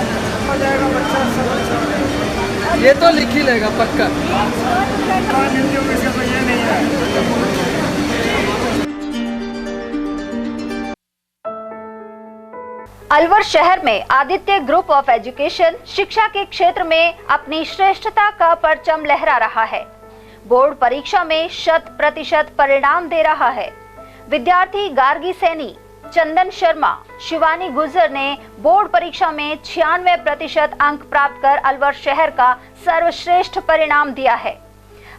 ये तो लिख ही लेगा पक्का। अलवर शहर में आदित्य ग्रुप ऑफ एजुकेशन शिक्षा के क्षेत्र में अपनी श्रेष्ठता का परचम लहरा रहा है। बोर्ड परीक्षा में 100% परिणाम दे रहा है। विद्यार्थी गार्गी सैनी, चंदन शर्मा, शिवानी गुर्जर ने बोर्ड परीक्षा में 96% अंक प्राप्त कर अलवर शहर का सर्वश्रेष्ठ परिणाम दिया है।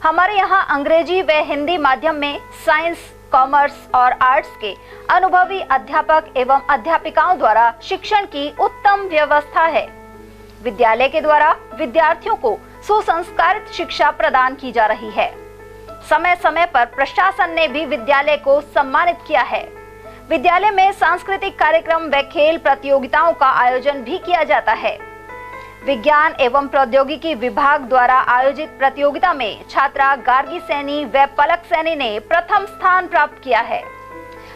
हमारे यहाँ अंग्रेजी व हिंदी माध्यम में साइंस, कॉमर्स और आर्ट्स के अनुभवी अध्यापक एवं अध्यापिकाओं द्वारा शिक्षण की उत्तम व्यवस्था है। विद्यालय के द्वारा विद्यार्थियों को सुसंस्कारित शिक्षा प्रदान की जा रही है। समय समय पर प्रशासन ने भी विद्यालय को सम्मानित किया है। विद्यालय में सांस्कृतिक कार्यक्रम व खेल प्रतियोगिताओं का आयोजन भी किया जाता है। विज्ञान एवं प्रौद्योगिकी विभाग द्वारा आयोजित प्रतियोगिता में छात्रा गार्गी सैनी व पलक सैनी ने प्रथम स्थान प्राप्त किया है।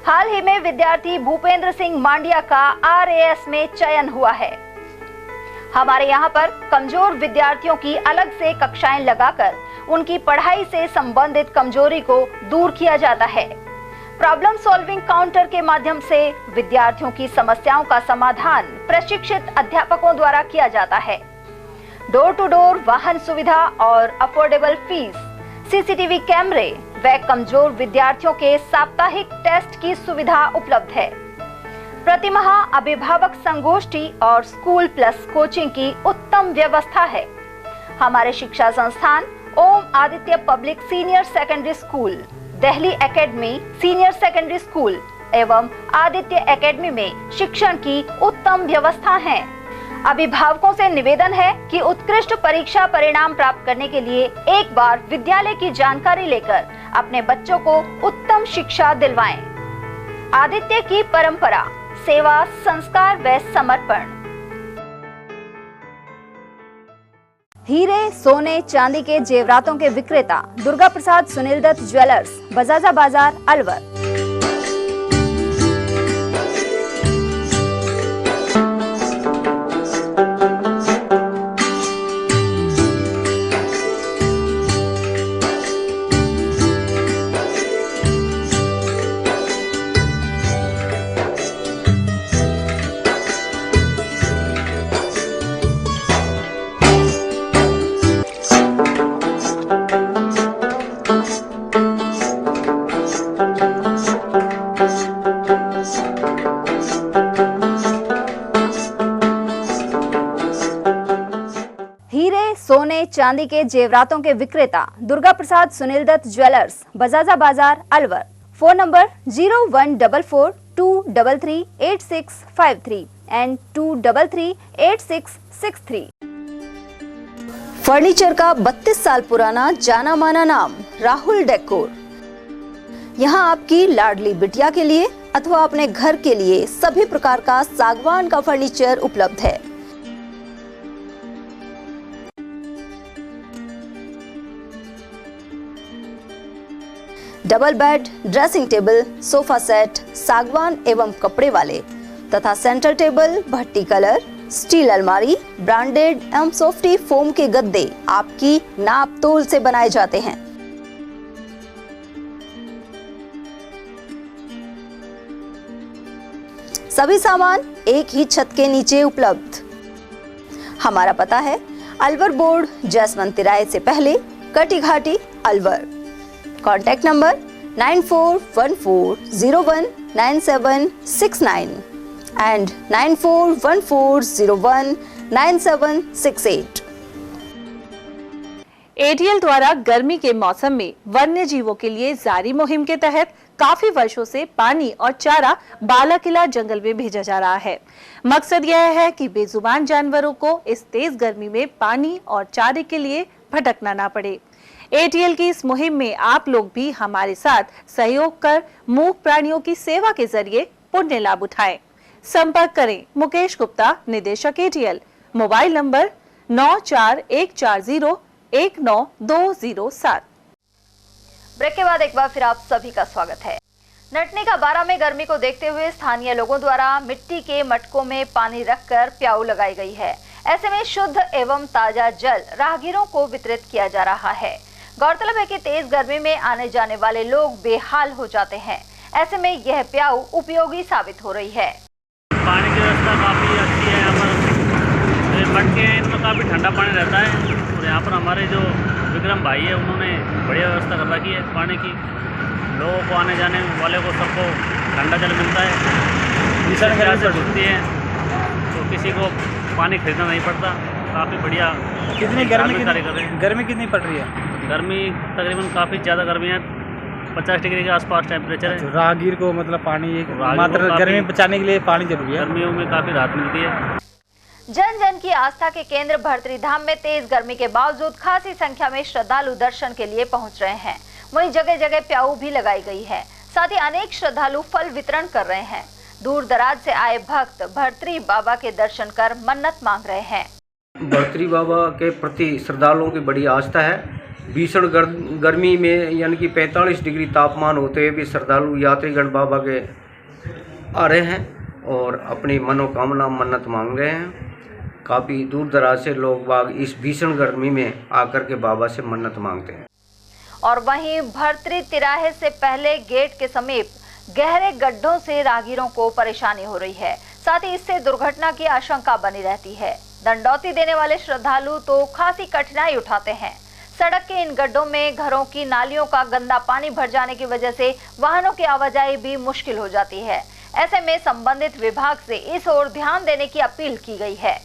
हाल ही में विद्यार्थी भूपेंद्र सिंह मांडिया का RAS में चयन हुआ है। हमारे यहाँ पर कमजोर विद्यार्थियों की अलग से कक्षाएं लगाकर उनकी पढ़ाई से संबंधित कमजोरी को दूर किया जाता है। प्रॉब्लम सॉल्विंग काउंटर के माध्यम से विद्यार्थियों की समस्याओं का समाधान प्रशिक्षित अध्यापकों द्वारा किया जाता है। डोर टू डोर वाहन सुविधा और अफोर्डेबल फीस, CCTV कैमरे व कमजोर विद्यार्थियों के साप्ताहिक टेस्ट की सुविधा उपलब्ध है। प्रतिमाह अभिभावक संगोष्ठी और स्कूल प्लस कोचिंग की उत्तम व्यवस्था है। हमारे शिक्षा संस्थान Om Aditya public senior secondary school, Delhi academy senior secondary school एवं आदित्य एकेडमी में शिक्षण की उत्तम व्यवस्था है। अभिभावकों से निवेदन है कि उत्कृष्ट परीक्षा परिणाम प्राप्त करने के लिए एक बार विद्यालय की जानकारी लेकर अपने बच्चों को उत्तम शिक्षा दिलवाएं। आदित्य की परंपरा, सेवा, संस्कार व समर्पण। हीरे, सोने, चांदी के जेवरातों के विक्रेता दुर्गा प्रसाद सुनील दत्त ज्वेलर्स, बजाजा बाजार, अलवर। सोने चांदी के जेवरातों के विक्रेता दुर्गा प्रसाद सुनील दत्त ज्वेलर्स, बजाजा बाजार, Alwar. Phone number 0144233863 and 2338663। Furniture का 32 साल पुराना जाना माना नाम राहुल डेकोर। यहाँ आपकी लाडली बिटिया के लिए अथवा अपने घर के लिए सभी प्रकार का सागवान का फर्नीचर उपलब्ध है। Double bed, dressing table, sofa set सागवान एवं कपड़े वाले तथा सेंटर टेबल, भट्टी कलर, स्टील अलमारी, ब्रांडेड एवं सॉफ्टी फोम के गद्दे आपकी नाप तोल से बनाए जाते हैं। सभी सामान एक ही छत के नीचे उपलब्ध। हमारा पता है अलवर बोर्ड, जसवंत तिराहे से पहले, Kati Ghati, Alwar. Contact number 9414019769 and 9414019768। ATL द्वारा गर्मी के मौसम में वन्य जीवों के लिए जारी मुहिम के तहत काफी वर्षों से पानी और चारा बालाकिला जंगल में भेजा जा रहा है। मकसद यह है कि बेजुबान जानवरों को इस तेज गर्मी में पानी और चारे के लिए भटकना ना पड़े। एटीएल की इस मुहिम में आप लोग भी हमारे साथ सहयोग कर मूक प्राणियों की सेवा के जरिए पुण्य लाभ उठाएं। संपर्क करें मुकेश गुप्ता, निदेशक एटीएल, मोबाइल नंबर 9414019207। ब्रेक के बाद एक बार फिर आप सभी का स्वागत है। नटनी का बारा में गर्मी को देखते हुए स्थानीय लोगों द्वारा मिट्टी के मटकों में पानी रखकर प्याऊ लगाई गई है। ऐसे में शुद्ध एवं ताजा जल राहगीरों को वितरित किया जा रहा है। गौरतलब है कि तेज गर्मी में आने जाने वाले लोग बेहाल हो जाते हैं। ऐसे में यह प्याऊ उपयोगी साबित हो रही है। पानी की व्यवस्था काफ़ी अच्छी है। यहाँ पर मटके हैं, इनमें काफ़ी ठंडा पानी रहता है। और यहाँ पर हमारे जो विक्रम भाई है, उन्होंने बढ़िया व्यवस्था कर रखी है पानी की। लोगों को आने जाने वाले को सबको ठंडा जल मिलता है। होती है तो किसी को पानी खरीदना नहीं पड़ता। काफ़ी बढ़िया। कितनी गर्मी कितनी पड़ रही है? गर्मी तकरीबन काफ़ी ज़्यादा गर्मी है, 50 डिग्री के आसपास टेम्परेचर है। राहगीर को मतलब पानी मात्र गर्मी बचाने के लिए पानी जरूरी है। गर्मियों में काफ़ी राहत मिलती है। जन जन की आस्था के केंद्र भर्तरी धाम में तेज गर्मी के बावजूद खासी संख्या में श्रद्धालु दर्शन के लिए पहुंच रहे हैं। वहीं जगह जगह प्याऊ भी लगाई गई है। साथ ही अनेक श्रद्धालु फल वितरण कर रहे हैं। दूर दराज से आए भक्त भर्तरी बाबा के दर्शन कर मन्नत मांग रहे हैं। भर्तरी बाबा के प्रति श्रद्धालुओं की बड़ी आस्था है। भीषण गर्मी में यानी कि 45 डिग्री तापमान होते हुए भी श्रद्धालु यात्रीगण बाबा के आ रहे हैं और अपनी मनोकामना मन्नत मांग रहे हैं। काफ़ी दूर दराज से लोग बाग इस भीषण गर्मी में आकर के बाबा से मन्नत मांगते हैं। और वहीं भर्तरी तिराहे से पहले गेट के समीप गहरे गड्ढों से राहगीरों को परेशानी हो रही है। साथ ही इससे दुर्घटना की आशंका बनी रहती है। दंडौती देने वाले श्रद्धालु तो खासी कठिनाई उठाते हैं। सड़क के इन गड्ढों में घरों की नालियों का गंदा पानी भर जाने की वजह से वाहनों की आवाजाही भी मुश्किल हो जाती है। ऐसे में संबंधित विभाग से इस ओर ध्यान देने की अपील की गई है।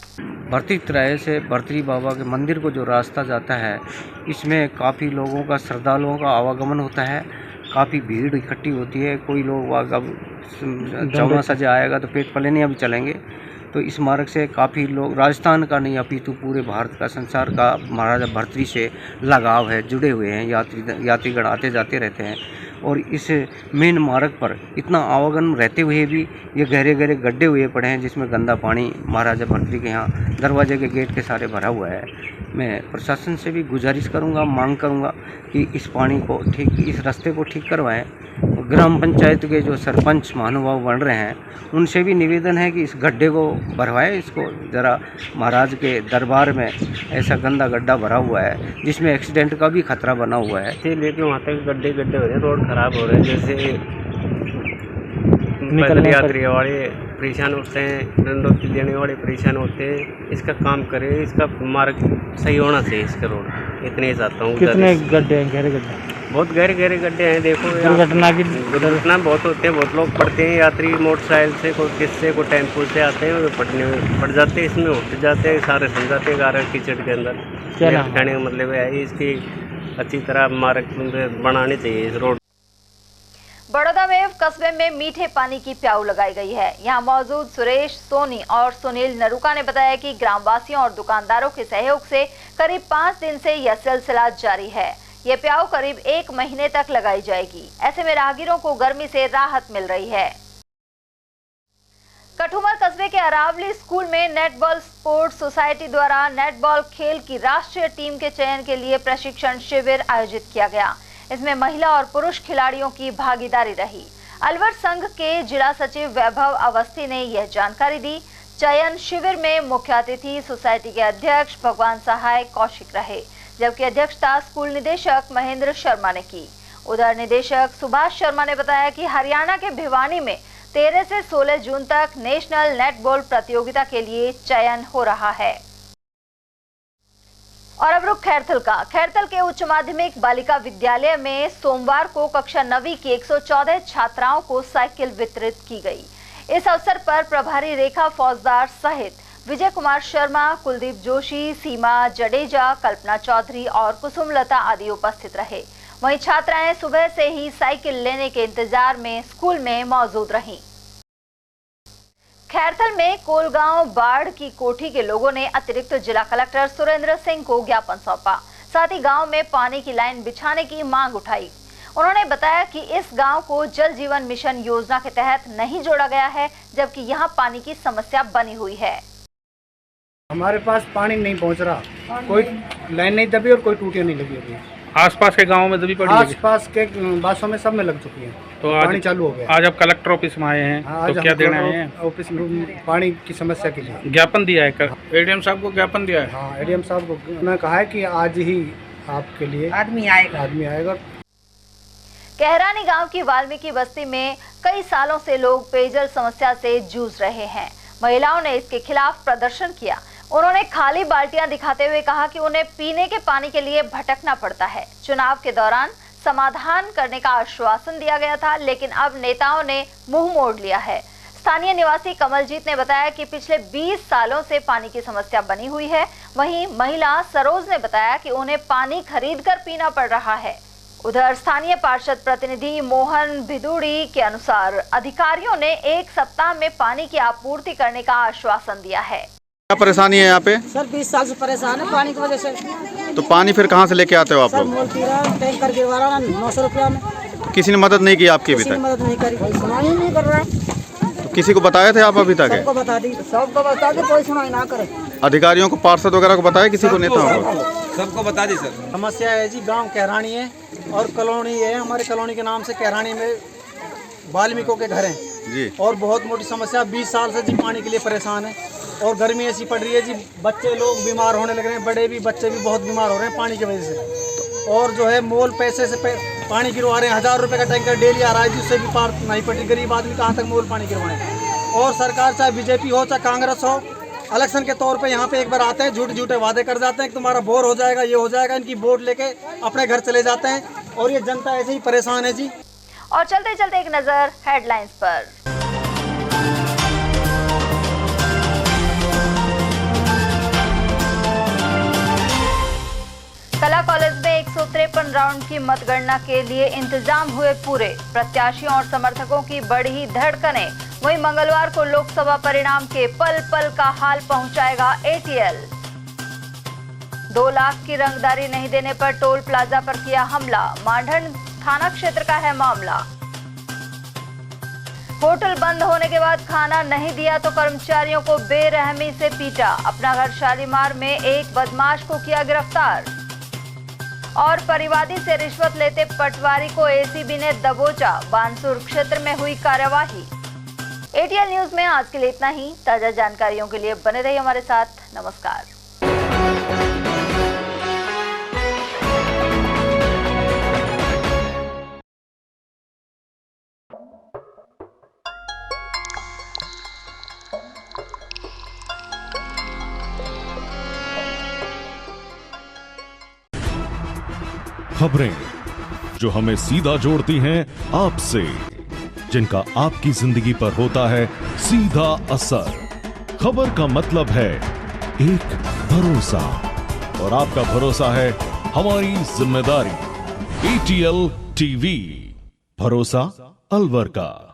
भर्तरी तिराहे से भर्तरी बाबा के मंदिर को जो रास्ता जाता है, इसमें काफ़ी लोगों का श्रद्धालुओं का आवागमन होता है। काफ़ी भीड़ इकट्ठी होती है। कोई लोग अब चौना सजे आएगा तो पेट पलेनियाँ भी चलेंगे। तो इस मार्ग से काफ़ी लोग राजस्थान का नहीं अपितु पूरे भारत का, संसार का महाराजा भर्तरी से लगाव है, जुड़े हुए हैं। यात्रीगण आते जाते रहते हैं और इस मेन मार्ग पर इतना आवागमन रहते हुए भी ये गहरे गहरे गड्ढे हुए पड़े हैं जिसमें गंदा पानी महाराजा भर्तरी के यहाँ दरवाजे के गेट के सारे भरा हुआ है। मैं प्रशासन से भी गुजारिश करूँगा, मांग करूँगा कि इस पानी को ठीक, इस रास्ते को ठीक करवाएं। ग्राम पंचायत के जो सरपंच महानुभाव बन रहे हैं उनसे भी निवेदन है कि इस गड्ढे को भरवाएं। इसको ज़रा महाराज के दरबार में ऐसा गंदा गड्ढा भरा हुआ है जिसमें एक्सीडेंट का भी खतरा बना हुआ है। से लेके वहाँ तक गड्ढे हो रहे हैं, रोड खराब हो रहे हैं। जैसे पैदल यात्री वाले परेशान होते हैं, दंडौती लेने वाले परेशान होते हैं। इसका काम करें, इसका मार्ग सही होना चाहिए इसका रोड। इतने ही चाहता हूँ। कितने गड्ढे हैं? गहरे गड्ढे? बहुत गहरे गहरे गड्ढे हैं। देखो दुर्घटना बहुत होते हैं, बहुत लोग पड़ते हैं, यात्री मोटरसाइकिल से, कोई किससे, कोई टेम्पो से आते हैं, पड़ जाते हैं, इसमें उठ जाते हैं, सारे फंस जाते हैं गारा कीचड़ के अंदर। क्या नाम कहने का मतलब है इसकी अच्छी तरह मार्ग बनानी चाहिए इस रोड। बड़ौदा में कस्बे में मीठे पानी की प्याऊ लगाई गई है। यहाँ मौजूद सुरेश सोनी और सुनील नरूका ने बताया कि ग्रामवासियों और दुकानदारों के सहयोग से करीब 5 दिन से यह सिलसिला जारी है। ये प्याऊ करीब 1 महीने तक लगाई जाएगी। ऐसे में राहगीरों को गर्मी से राहत मिल रही है। कठुमर कस्बे के अरावली स्कूल में नेटबॉल स्पोर्ट्स सोसाइटी द्वारा नेटबॉल खेल की राष्ट्रीय टीम के चयन के लिए प्रशिक्षण शिविर आयोजित किया गया। इसमें महिला और पुरुष खिलाड़ियों की भागीदारी रही। अलवर संघ के जिला सचिव वैभव अवस्थी ने यह जानकारी दी। चयन शिविर में मुख्य अतिथि सोसाइटी के अध्यक्ष भगवान सहाय कौशिक रहे, जबकि अध्यक्षता स्कूल निदेशक महेंद्र शर्मा ने की। उधर निदेशक सुभाष शर्मा ने बताया कि हरियाणा के भिवानी में 13 से 16 जून तक नेशनल नेटबॉल प्रतियोगिता के लिए चयन हो रहा है। और अब रुख खैरथल का। खैरथल के उच्च माध्यमिक बालिका विद्यालय में सोमवार को कक्षा 9वीं की 114 छात्राओं को साइकिल वितरित की गई। इस अवसर पर प्रभारी रेखा फौजदार सहित विजय कुमार शर्मा, कुलदीप जोशी, सीमा जडेजा, कल्पना चौधरी और कुसुमलता आदि उपस्थित रहे। वहीं छात्राएं सुबह से ही साइकिल लेने के इंतजार में स्कूल में मौजूद रहीं। खैरथल में कोलगांव बाढ़ की कोठी के लोगों ने अतिरिक्त जिला कलेक्टर सुरेंद्र सिंह को ज्ञापन सौंपा। साथ ही गांव में पानी की लाइन बिछाने की मांग उठाई। उन्होंने बताया कि इस गांव को जल जीवन मिशन योजना के तहत नहीं जोड़ा गया है, जबकि यहां पानी की समस्या बनी हुई है। हमारे पास पानी नहीं पहुंच रहा, कोई लाइन नहीं दबी और कोई टूटियां नहीं लगी अभी। आसपास के गांव में दबी पड़ी? आसपास के बासों में सब में लग चुकी है। तो पानी चालू हो गया। आज आप कलेक्टर ऑफिस में आए हैं, तो क्या देना है? ऑफिस में पानी की समस्या के लिए ज्ञापन दिया है। एडीएम साहब को ज्ञापन दिया है? हाँ, एडीएम साहब को उन्होंने कहा है कि आज ही आपके लिए आदमी आएगा। कहरानी गांव की वाल्मीकि बस्ती में कई सालों से लोग पेयजल समस्या से जूझ रहे हैं। महिलाओं ने इसके खिलाफ प्रदर्शन किया। उन्होंने खाली बाल्टियां दिखाते हुए कहा कि उन्हें पीने के पानी के लिए भटकना पड़ता है। चुनाव के दौरान समाधान करने का आश्वासन दिया गया था, लेकिन अब नेताओं ने मुंह मोड़ लिया है। स्थानीय निवासी कमलजीत ने बताया कि पिछले 20 सालों से पानी की समस्या बनी हुई है। वहीं महिला सरोज ने बताया कि उन्हें पानी खरीदकर पीना पड़ रहा है। उधर स्थानीय पार्षद प्रतिनिधि मोहन भिदुड़ी के अनुसार अधिकारियों ने 1 सप्ताह में पानी की आपूर्ति करने का आश्वासन दिया है। क्या परेशानी है यहाँ पे? सर 20 साल से परेशान है पानी की वजह से। तो पानी फिर कहाँ से लेके आते हो आप लोग? टैंकर गिरवा रहा 900 रुपया में। किसी ने मदद नहीं की आपकी अभी तक? मदद नहीं करी, कोई सुनाई नहीं कर रहा है। तो किसी को बताए थे आप अभी तक? सबको बता दी, कोई सुनाई ना करे। अधिकारियों को, पार्षद वगैरह को बताया, किसी को, नेताओं को? सबको बता दी सर। समस्या है जी, गांव कहरानी है और कॉलोनी है। हमारे कॉलोनी के नाम से कहरानी में वाल्मीकियों के घर हैं जी। और बहुत मोटी समस्या 20 साल से जी पानी के लिए परेशान है। और गर्मी ऐसी पड़ रही है जी, बच्चे लोग बीमार होने लग रहे हैं, बड़े भी बच्चे भी बहुत बीमार हो रहे हैं पानी की वजह से। और जो है मोल पैसे से पानी गिरवा रहे हैं। 1000 रुपये का टैंकर डेली आ रहा है, जिससे भी पार नहीं पड़ रही। गरीब आदमी कहाँ तक मोल पानी गिरवाएं। और सरकार चाहे बीजेपी हो चाहे कांग्रेस हो, इलेक्शन के तौर पे यहाँ पे एक बार आते हैं, झूठे वादे कर जाते हैं कि तुम्हारा बोर हो जाएगा, ये हो जाएगा। इनकी वोट लेके अपने घर चले जाते हैं और ये जनता ऐसे ही परेशान है जी। और चलते चलते एक नजर हेडलाइंस पर। कला कॉलेज में 153 राउंड की मतगणना के लिए इंतजाम हुए पूरे। प्रत्याशियों और समर्थकों की बढ़ी धड़कनें। वहीं मंगलवार को लोकसभा परिणाम के पल पल का हाल पहुंचाएगा एटीएल। 2 लाख की रंगदारी नहीं देने पर टोल प्लाजा पर किया हमला। मांडन थाना क्षेत्र का है मामला। होटल बंद होने के बाद खाना नहीं दिया तो कर्मचारियों को बेरहमी से पीटा। अपना घर शालीमार में एक बदमाश को किया गिरफ्तार। और परिवादी से रिश्वत लेते पटवारी को एसीबी ने दबोचा। बानसूर क्षेत्र में हुई कार्यवाही। एटीएल न्यूज में आज के लिए इतना ही। ताजा जानकारियों के लिए बने रहिए हमारे साथ। नमस्कार। खबरें जो हमें सीधा जोड़ती हैं आपसे, जिनका आपकी जिंदगी पर होता है सीधा असर। खबर का मतलब है एक भरोसा, और आपका भरोसा है हमारी जिम्मेदारी। ATL TV, भरोसा अलवर का।